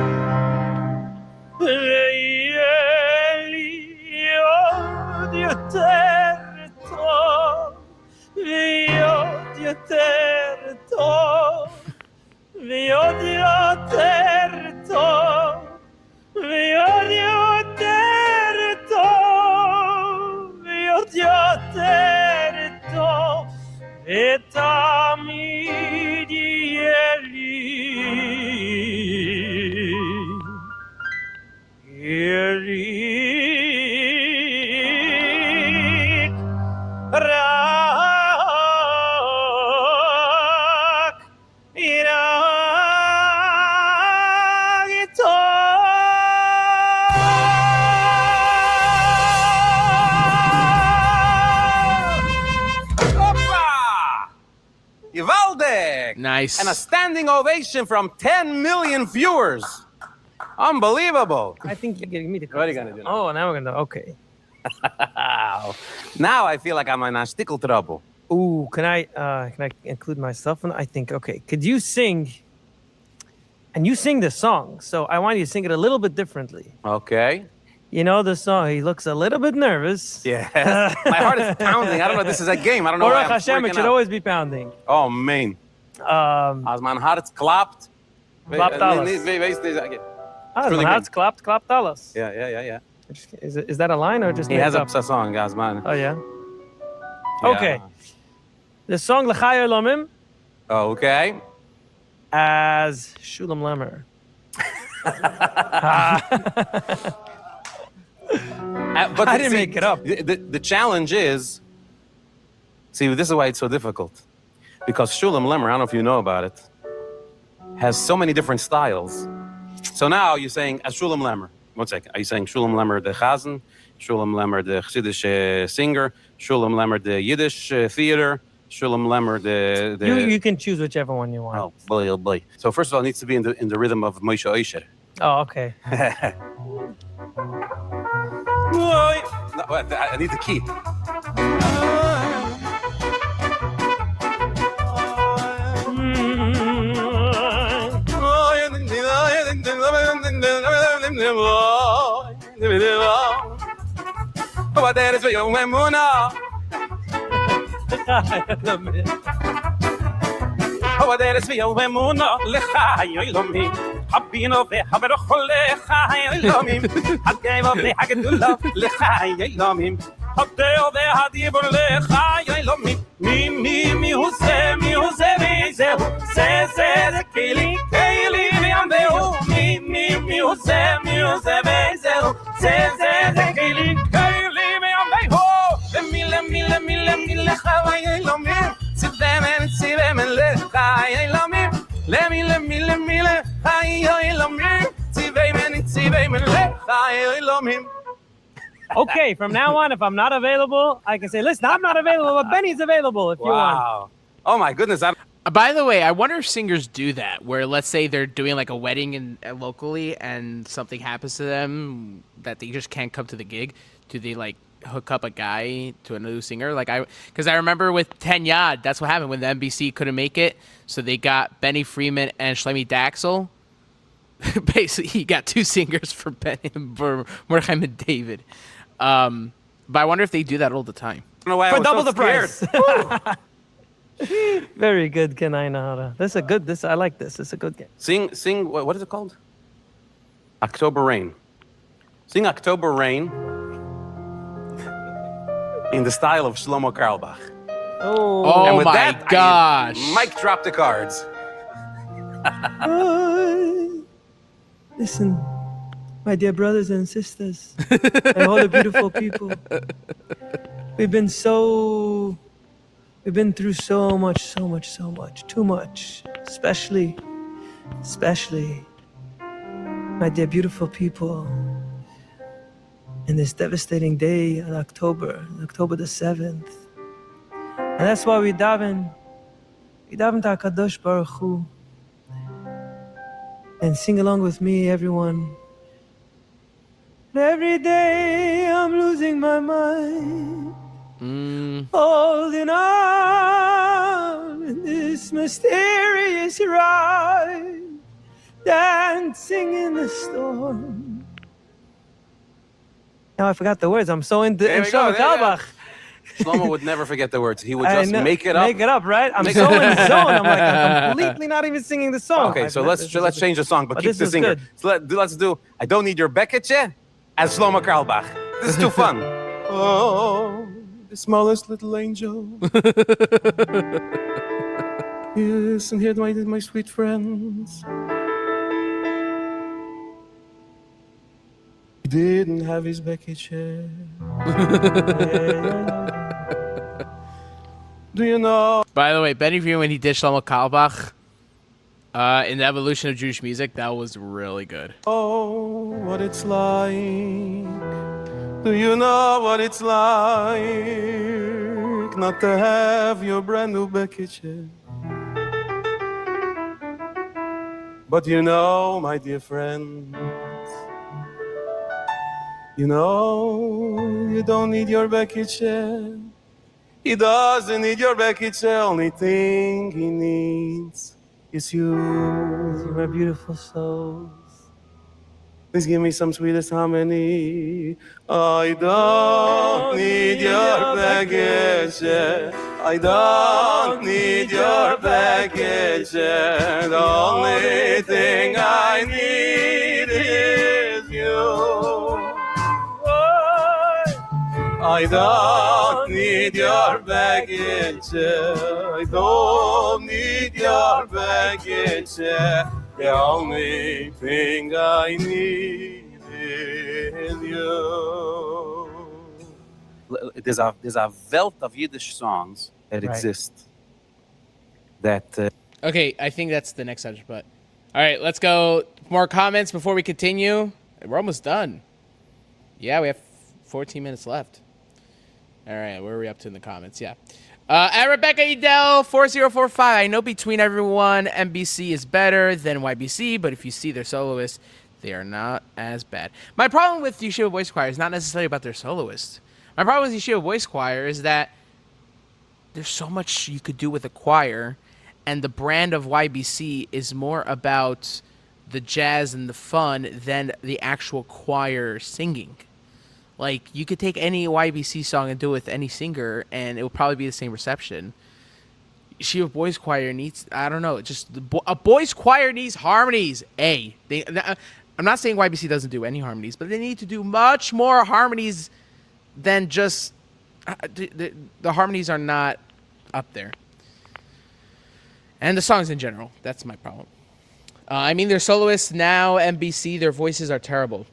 Yivaldik! Nice. And a standing ovation from 10 million viewers. Unbelievable. I think you're getting me to. What are you gonna do now? Oh, now we're gonna. Okay. Now I feel like I'm in a stickle trouble. Ooh, can I include myself in? I think. Okay. Could you sing? And you sing this song, so I want you to sing it a little bit differently. Okay. You know the song. He looks a little bit nervous. Yes. My heart is pounding. I don't know. This is a game. I don't know why Baruch I'm Hashem, it freaking should out. always be pounding. Oh, man. Als mijn hart klapt. Klapt alles. Wees deze again. Ah, really my heart's klapt alles. Yeah. Is that a line or just He made has up? a song, guys, man. Oh yeah. Okay. The song L'chai Olamim Okay. as Shulem Lemmer. But I didn't make it up. The challenge is, see, this is why it's so difficult. Because Shulem Lemmer, I don't know if you know about it, has so many different styles. So now you're saying, as Shulem Lemmer, one second, are you saying Shulem Lemmer the Chazen, Shulem Lemmer the Chassidish singer, Shulem Lemmer the Yiddish theater, Shulem Lemmer the... You can choose whichever one you want. Oh boy. So first of all, it needs to be in the rhythm of Moshe Oisher. Oh, okay. No, I need the key. هو دارس فيا ومونا لخاي يلومي حبينو في حبر خل خاي يلومي حكاي وبي حق دلا لخاي يلومي حبيو في هادي بر لخاي يلومي مي هو زي زي كيلي مي ام بيو مي هو زي زي كيلي مي ام بيو مي خاي يلومي سيبهم لخاي يلومي لمي لخاي يلومي سيبهم لخاي يلومي. Okay, from now on, if I'm not available, I can say, listen, I'm not available, but Benny's available if you want. Wow. Oh my goodness. By the way, I wonder if singers do that, where let's say they're doing like a wedding locally and something happens to them that they just can't come to the gig. Do they like hook up a guy to a new singer? Because I remember with Ten Yad, that's what happened when the NBC couldn't make it. So they got Benny Friedman and Shlomi Daxel. Basically, he got two singers for Mordechai and David. But I wonder if they do that all the time. I don't know why I For was double so the scared. price. Very good, Kenai Nahara. I like this. It's a good game. Sing, what is it called? October Rain. Sing October Rain in the style of Shlomo Karlbach. Oh, And with my that, gosh. Mike dropped the cards. listen. my dear brothers and sisters, and all the beautiful people. We've been through so much, too much, especially, my dear beautiful people, in this devastating day on October the 7th. And that's why we daven to HaKadosh Baruch Hu. And sing along with me, everyone. Every day I'm losing my mind. Holding on in this mysterious ride, dancing in the storm. Now I forgot the words. I'm so into Shlomo Kalbach. Shlomo would never forget the words. He would just make it up. Make it up, right? I'm so in the zone. I'm completely not even singing the song. Okay, so let's change the song, but keep the singer. Good. So let's do I Don't Need Your Becketje as Shlomo Karlbach. This is too fun. Oh, the smallest little angel. Yes, and here my sweet friends. He didn't have his Becketje. Do you know? By the way, Benny View, when he did Shlomo Kalbach in the evolution of Jewish music, that was really good. Oh, what it's like. Do you know what it's like not to have your brand new Becketje? But you know, my dear friends, you know you don't need your Becketje. He doesn't need your Becketje. Only thing he needs is you. My beautiful souls. Please give me some sweetest harmony. I don't need your Becketje. I don't need your Becketje. The only thing I need is you. I don't need your Becketje. I don't need your Becketje. The only thing I need is you. There's a wealth of Yiddish songs that exist. That Okay, I think that's the next subject, but all right, let's go. More comments before we continue. We're almost done. Yeah, we have 14 minutes left. All right, where are we up to in the comments? Yeah. At Rebecca Edel 4045, I know between everyone, MBC is better than YBC, but if you see their soloists, they are not as bad. My problem with Yeshiva Voice Choir is not necessarily about their soloists. My problem with Yeshiva Voice Choir is that there's so much you could do with a choir, and the brand of YBC is more about the jazz and the fun than the actual choir singing. Like, you could take any YBC song and do it with any singer, and it will probably be the same reception. Yeshiva Boys Choir needs, I don't know, just a boys choir needs harmonies. I'm not saying YBC doesn't do any harmonies, but they need to do much more harmonies than just the harmonies are not up there. And the songs in general, that's my problem. I mean, their soloists now, MBC, their voices are terrible.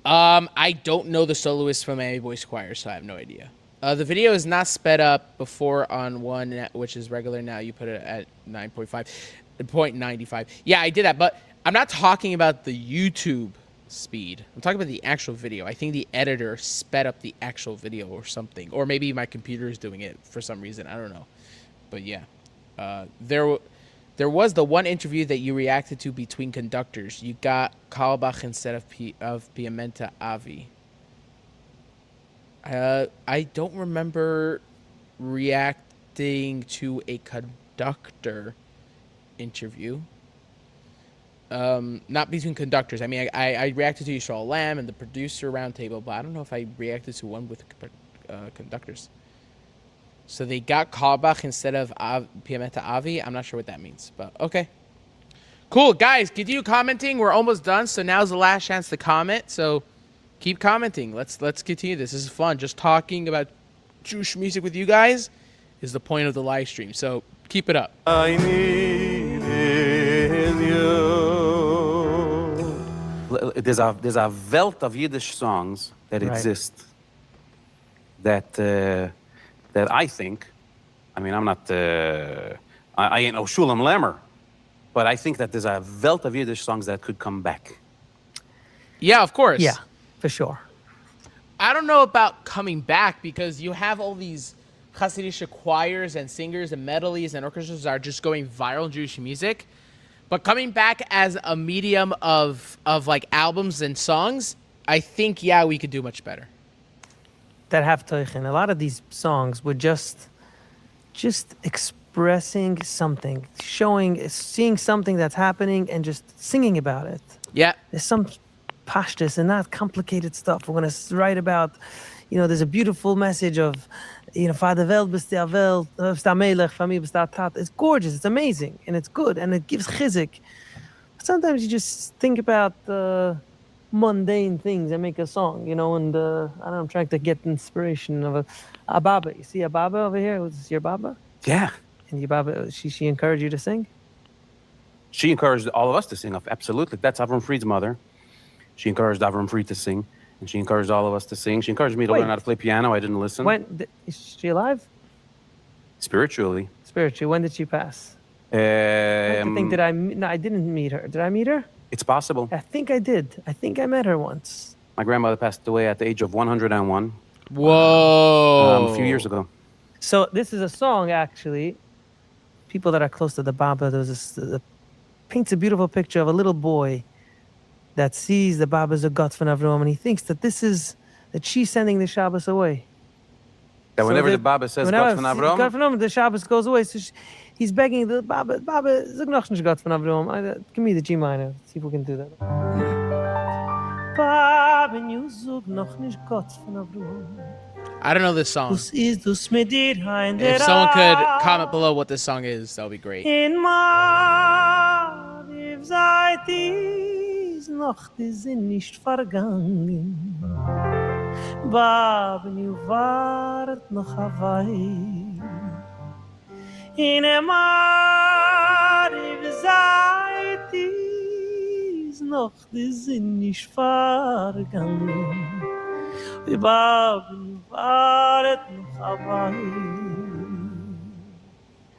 I don't know the soloists from any voice choir, so I have no idea. The video is not sped up before on one, which is regular now. You put it at 9.95. Yeah, I did that, but I'm not talking about the YouTube speed. I'm talking about the actual video. I think the editor sped up the actual video or something, or maybe my computer is doing it for some reason. I don't know, but yeah, There was the one interview that you reacted to between conductors. You got Kalbach instead of Piamenta Avi. I don't remember reacting to a conductor interview. Not between conductors. I mean, I reacted to Yisrael Lamb and the producer roundtable, but I don't know if I reacted to one with conductors. So they got Kalbach instead of Piamenta Avi. I'm not sure what that means, but okay. Cool, guys, continue commenting. We're almost done, so now's the last chance to comment. So keep commenting. Let's continue this. This is fun. Just talking about Jewish music with you guys is the point of the live stream. So keep it up. I need you. there's a wealth of Yiddish songs that Right. exist that that I think, I mean, I'm not, I ain't no Shulem Lemmer, but I think that there's a wealth of Yiddish songs that could come back. Yeah, of course. Yeah, for sure. I don't know about coming back because you have all these Hasidic choirs and singers and medleys and orchestras that are just going viral in Jewish music. But coming back as a medium of like albums and songs, I think, yeah, we could do much better. That have teichen. A lot of these songs were just expressing something, seeing something that's happening and just singing about it. Yeah. There's some pashtus and not complicated stuff. We're going to write about, there's a beautiful message of, Vader Welt bist der Welt, bist der Melech, für mich bist der Tat. It's gorgeous, it's amazing, and it's good, and it gives chizik. But sometimes you just think about mundane things and make a song, and I don't know, I'm trying to get inspiration of a baba. You see a baba over here? Was this your baba? Yeah. And your baba, she encouraged you to sing? She encouraged all of us to sing. Absolutely. That's Avram Fried's mother. She encouraged Avram Fried to sing, and she encouraged all of us to sing. She encouraged me to Wait. learn how to play piano. I didn't listen. Is she alive? Spiritually. Spiritually. When did she pass? I think I didn't meet her. Did I meet her? It's possible. I think I did. I think I met her once. My grandmother passed away at the age of 101 Whoa. a few years ago. So this is a song, actually. People that are close to the Baba, paints a beautiful picture of a little boy that sees the Baba's a gut from Avram, and he thinks that she's sending the Shabbos away. That So whenever that- the Baba says whenever God von Avram, God von Avram, the Shabbos goes away. So he's begging the Baba, sag noch nicht Gott von Avram. Give me the G minor. See if we can do that. Baba, you sag noch nicht Gott von Avram. I don't know this song. Dus is dus mit dir ein If someone could comment below what this song is, that would be great. In Mariv seit is noch die Sinn nicht vergangen. Baben, you wart noch a Weile. In Mariv seit is noch die Sinn nicht vergangen. Baben, wart noch a Weile.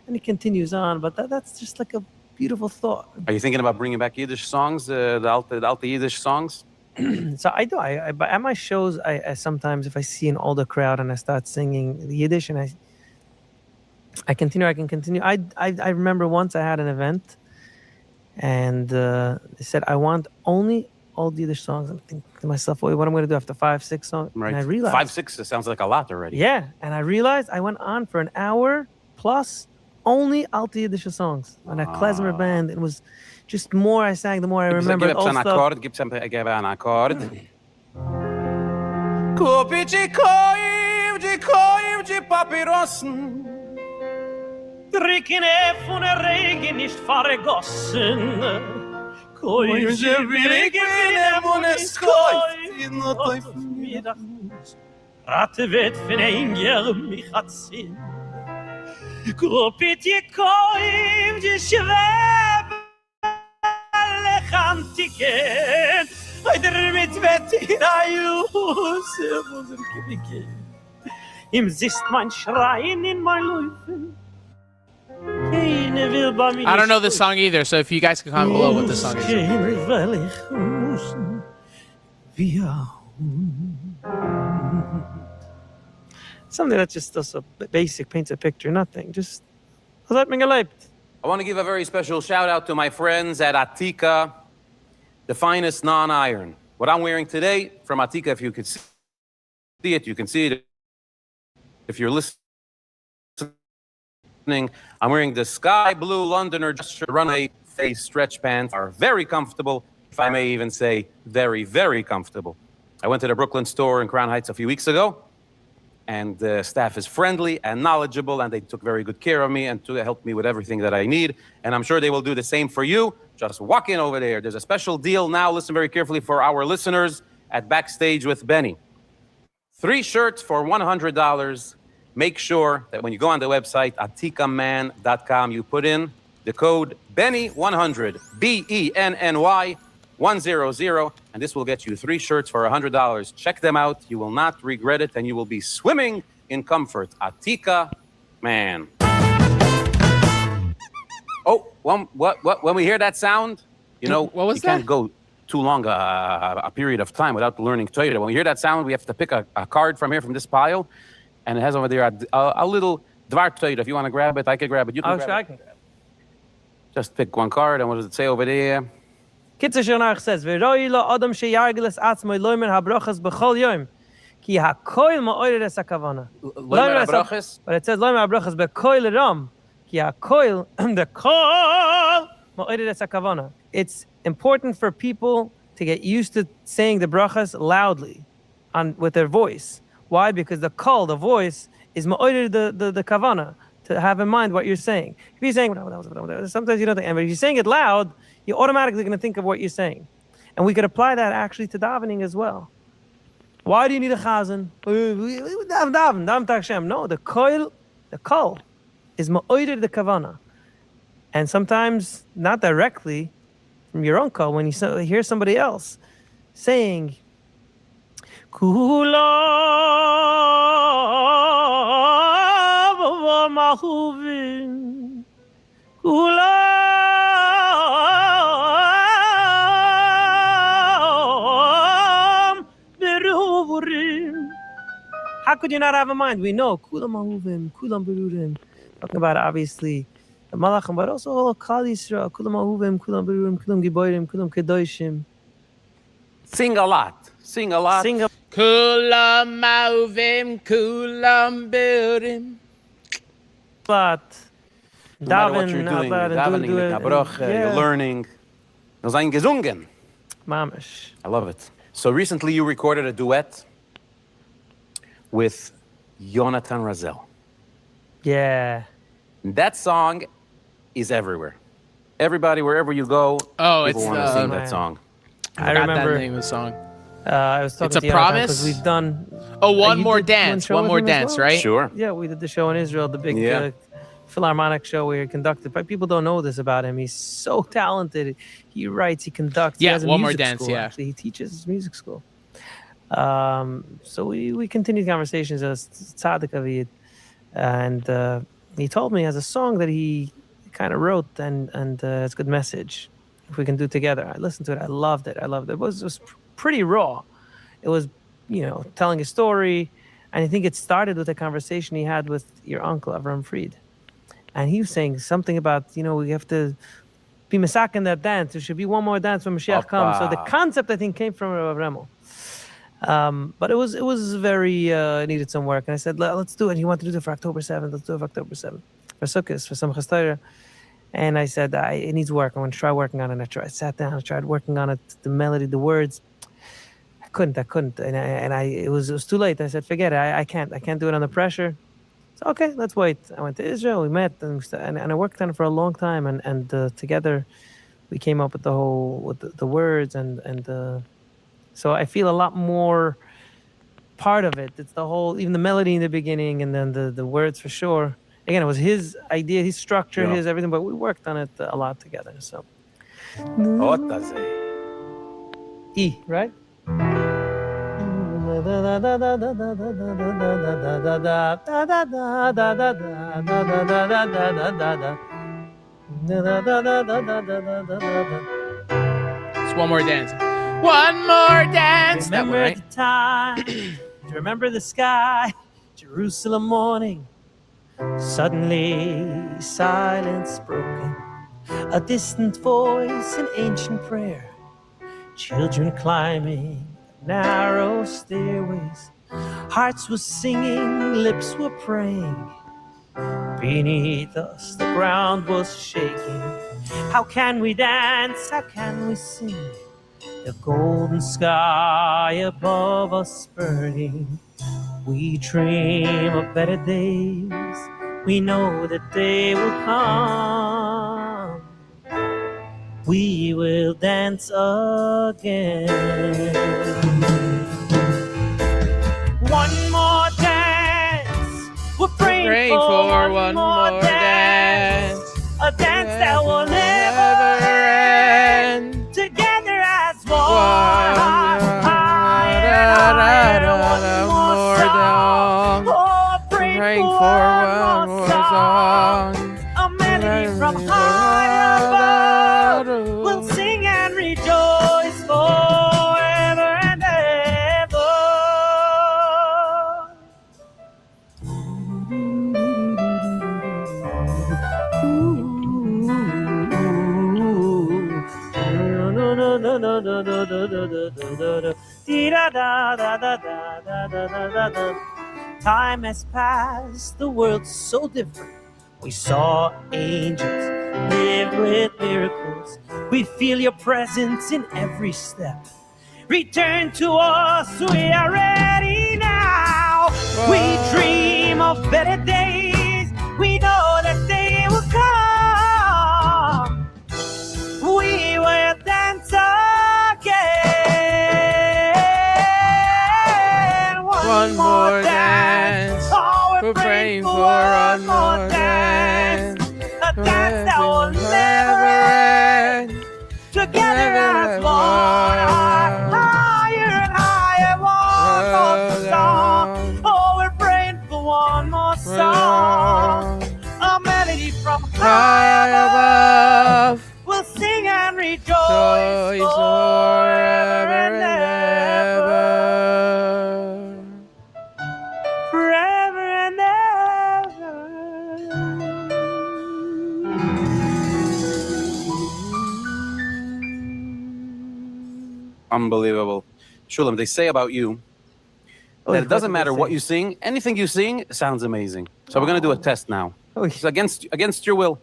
And it continues on, but that's just like a beautiful thought. are you thinking about bringing back Yiddish songs, the Alte Yiddish songs? So I do. I at my shows, I sometimes, if I see an older crowd and I start singing the Yiddish, and I continue. I can continue. I remember once I had an event, and they said I want only old Yiddish songs. I'm thinking to myself, wait, what am I going to do after 5, 6 songs? Right. And I realized 5, 6, it sounds like a lot already. Yeah, and I realized I went on for an hour plus only Alte Yiddish songs on a klezmer band. It was just more I sang, the more I remembered Gib old an stuff. Akkord, gib an Akkord. Kupici koim, die Papyrossen. Trinken von der Regen nicht vergossen. Koim je billigen Mones Rate wird von Engel mich hat Sinn. Kupit je koim je schweb Lechantiken. Heider mit in Ayus unser Kibiken. Im sist mein Schreien in mein Läufen. Keine will bei mir I don't know this song either, so if you guys could comment below what this song is. Weil ich muss wir Something that just does a basic, paints a picture, nothing. Just, was hat mir gelebt? I want to give a very special shout out to my friends at Atika, the finest non-iron. What I'm wearing today from Atika, if you could see it, you can see it. If you're listening, I'm wearing the sky blue Londoner runway face stretch pants. Are very comfortable, if I may even say very, very comfortable. I went to the Brooklyn store in Crown Heights a few weeks ago, and the staff is friendly and knowledgeable, and they took very good care of me and to help me with everything that I need. And I'm sure they will do the same for you. Just walk in over there. There's a special deal now. Listen very carefully for our listeners at Backstage with Benny. 3 shirts for $100. Make sure that when you go on the website, atikaman.com, you put in the code Benny100, BENNY 100, and this will get you 3 shirts for $100. Check them out. You will not regret it, and you will be swimming in comfort. Atika, man. Oh, when we hear that sound, you know, What was you can't that? go too long a period of time without learning Torah. When we hear that sound, we have to pick a card from here, from this pile, and it has over there a little Dvar Torah. If you want to grab it, I can grab it. You can Oh, grab sure, I it. can grab it. Just pick one card, and what does it say over there? Kitzer Shonach says, "V'roi lo adam sheyargeles atzmoi loimer habrachas b'chol yom, ki hakoil ma'oyer es hakavana." Loimer habrachas? But it says loimer habrachas b'koil ram, ki hakoil the kol ma'oyer es hakavana. It's important for people to get used to saying the brachas loudly, with their voice. Why? Because the kol, the voice, is ma'oyer the kavana, to have in mind what you're saying. If you're saying sometimes you don't think, but if you're saying it loud, you're automatically going to think of what you're saying. And we could apply that actually to davening as well. Why do you need a chazan? Daven to Hashem. No, the kol is ma'oyer the kavana. And sometimes, not directly from your own kol, when you hear somebody else saying, Kula mahuvin, how could you not have a mind? We know kulam ahuvim, kulam berurim. Talking about obviously the malachim, but also all of Klal Yisrael. Kulam ahuvim, kulam berurim, kulam giborim, kulam kedoshim. Sing a lot. Sing a lot. Sing a Kulam ma'uvim, kulam birim. lot. No matter what you're Daven, doing, out you're loud, and davening, do it. mit Abroche, you're learning. You're sein gesungen. Mamish. I love it. So recently you recorded a duet with Jonathan Razel. Yeah. That song is everywhere. Everybody, wherever you go, Oh, people it's, want to sing man. that song. I Forgot remember that name of the song. I was talking It's a to Jonathan promise? because we've done. Oh, one you more did dance. show One with more him as dance, well? right? Sure. Yeah, we did the show in Israel, the big Yeah. Philharmonic show we conducted. But people don't know this about him. He's so talented. He writes, he conducts. He Yeah, has a One More music Dance, school, yeah. Actually, he teaches music school. So we continued conversations as Tzaddik Avid, and he told me he has a song that he kind of wrote, and it's a good message. If we can do it together, I listened to it. I loved it. It was pretty raw. It was, telling a story, and I think it started with a conversation he had with your uncle Avram Fried, and he was saying something about we have to be masak in that dance. There should be one more dance when Mashiach comes. So the concept I think came from Rav Remmel. But it was very needed some work, and I said let's do it. He wanted to do it for October 7th. Let's do it for October 7th for Sukkot, for Simchas Torah. And I said it needs work. I want to try working on it. I sat down, I tried working on it, the melody, the words. I couldn't, and it was too late. I said forget it. I can't do it under pressure. So okay, let's wait. I went to Israel. We met, and I worked on it for a long time, and together we came up with the words and. So I feel a lot more part of it. It's the whole, even the melody in the beginning, and then the words for sure. Again, it was his idea, his structure, Yeah. his everything, but we worked on it a lot together. So E, right? It's One More Dance. One more dance. That one, Remember right? the time, remember the sky, Jerusalem morning. Suddenly, silence broken. A distant voice, an ancient prayer. Children climbing narrow stairways. Hearts were singing, lips were praying. Beneath us, the ground was shaking. How can we dance? How can we sing? The golden sky above us burning. We dream of better days. We know that they will come. We will dance again. One more dance. We're praying Praying for one more dance. A dance that will never end. Together as Time has passed, the world's so different. We saw angels, lived with miracles. We feel your presence in every step. Return to us, we are ready now. We dream of better days. We know that they will come. We will dance again. One more dance. Oh, We're praying for one more dance. A dance that will never end. Together as one, higher and higher, one more song. Oh, we're praying for one more song. A melody from high above. We'll sing and rejoice forever and ever. Forever and Unbelievable. Shulem, they say about you that it doesn't matter what you sing, anything you sing sounds amazing. So we're going to do a test now. It's against your will.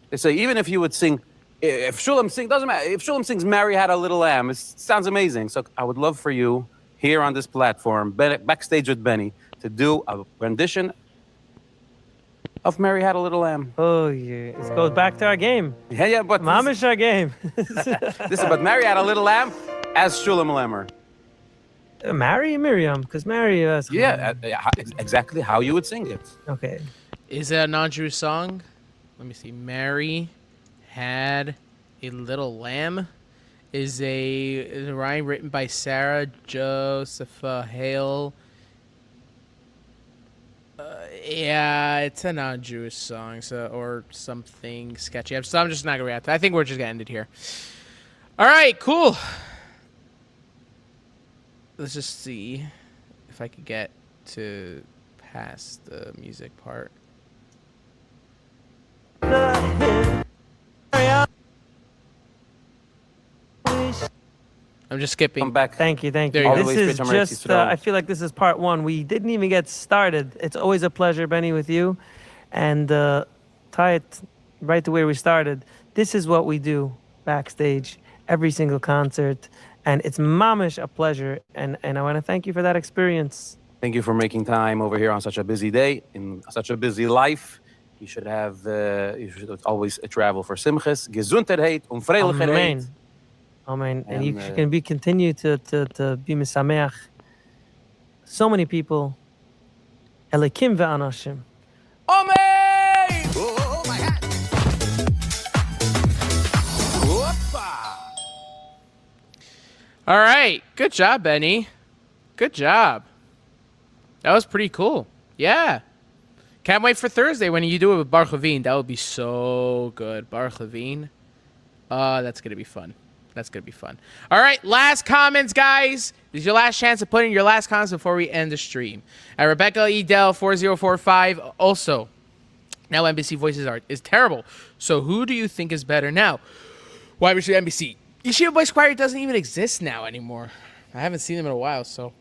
They say even if you would sing, if Shulem sings, doesn't matter. If Shulem sings Mary Had a Little Lamb, it sounds amazing. So I would love for you here on this platform, Backstage with Benny, to do a rendition of Mary Had a Little Lamb. Oh, yeah. This goes back to our game. Yeah, but Mamish our game. this is about Mary Had a Little Lamb as Shulem Lemmer. Marry Miriam, because Mary is... Exactly how you would sing it. Okay. Is it a non-Jewish song? Let me see. Mary Had a Little Lamb is a rhyme written by Sarah Josepha Hale. Yeah, it's a non-Jewish song, or something sketchy. So I'm just not gonna react to it. I think we're just gonna end it here. All right, cool. Let's just see if I could get to past the music part. I'm just skipping. Come back. Thank you. There you This go. is just, I feel like this is part one. We didn't even get started. It's always a pleasure, Benny, with you. And tie it right to where we started. This is what we do backstage, every single concert. And it's mamish a pleasure. And I want to thank you for that experience. Thank you for making time over here on such a busy day, in such a busy life. You should always travel for simches, gesundheit, freilichkeit. Amen. Amen. And you can continue to be misameach. So many people. Elikim ve'anashim. Amen! Oh, my hat. All right. Good job, Benny. Good job. That was pretty cool. Yeah. Can't wait for Thursday when you do it with Baruch Levine. That would be so good. Baruch Levine. That's going to be fun. That's going to be fun. All right. Last comments, guys. This is your last chance to put in your last comments before we end the stream. At Rebecca Edel 4045. Also, now NBC Voices Art is terrible. So who do you think is better now? Why we should NBC? Yeshiva Boys Choir doesn't even exist now anymore. I haven't seen them in a while, so.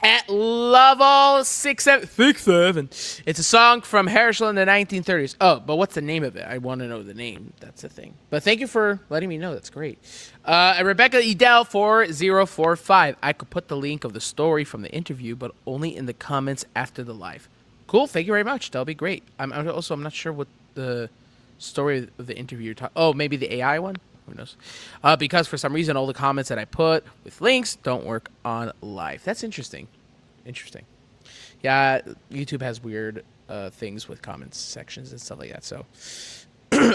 At Level 67. It's a song from Herschel in the 1930s. Oh, but what's the name of it? I want to know the name. That's the thing. But thank you for letting me know. That's great. Rebecca Edel 4045. I could put the link of the story from the interview, but only in the comments after the live. Cool. Thank you very much. That'll be great. I'm not sure what the story of the interview you're talking. Oh, maybe the AI one? Who knows? Because for some reason, all the comments that I put with links don't work on live. That's interesting. Interesting. Yeah, YouTube has weird things with comments sections and stuff like that. So,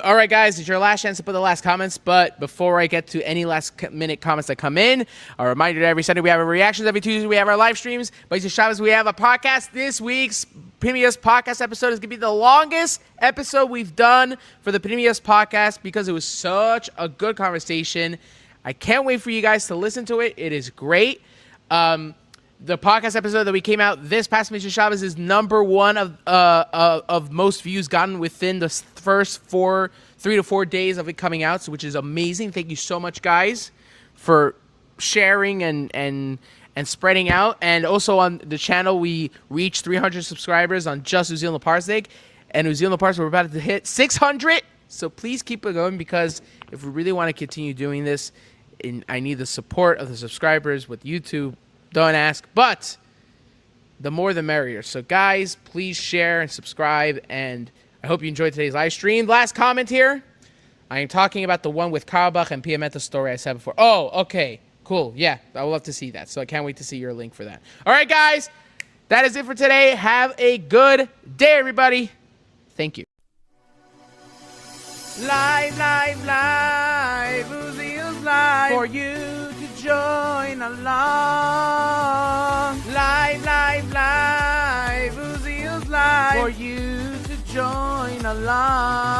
all right, guys, it's your last chance to put the last comments. But before I get to any last-minute comments that come in, a reminder that every Sunday we have our reactions. Every Tuesday we have our live streams. But this Shabbos we have a podcast. This week's Pnimius podcast episode is going to be the longest episode we've done for the Pnimius podcast because it was such a good conversation. I can't wait for you guys to listen to it. It is great. The podcast episode that we came out this past Mishnah Shabbos is number one of most views gotten within the first 3 to 4 days of it coming out, which is amazing. Thank you so much, guys, for sharing and spreading out. And also on the channel, we reached 300 subscribers on just New Zealand Parsec. And New Zealand Parsec, we're about to hit 600. So please keep it going, because if we really want to continue doing this, I need the support of the subscribers with YouTube. Don't ask, but the more the merrier. So guys, please share and subscribe, and I hope you enjoyed today's live stream. Last comment here. I am talking about the one with Karabakh and Piamenta story I said before. Oh, okay. Cool. Yeah, I would love to see that. So I can't wait to see your link for that. All right, guys. That is it for today. Have a good day, everybody. Thank you. Live, Uziel's live for you to join along. Live, Uziel's live for you to join along.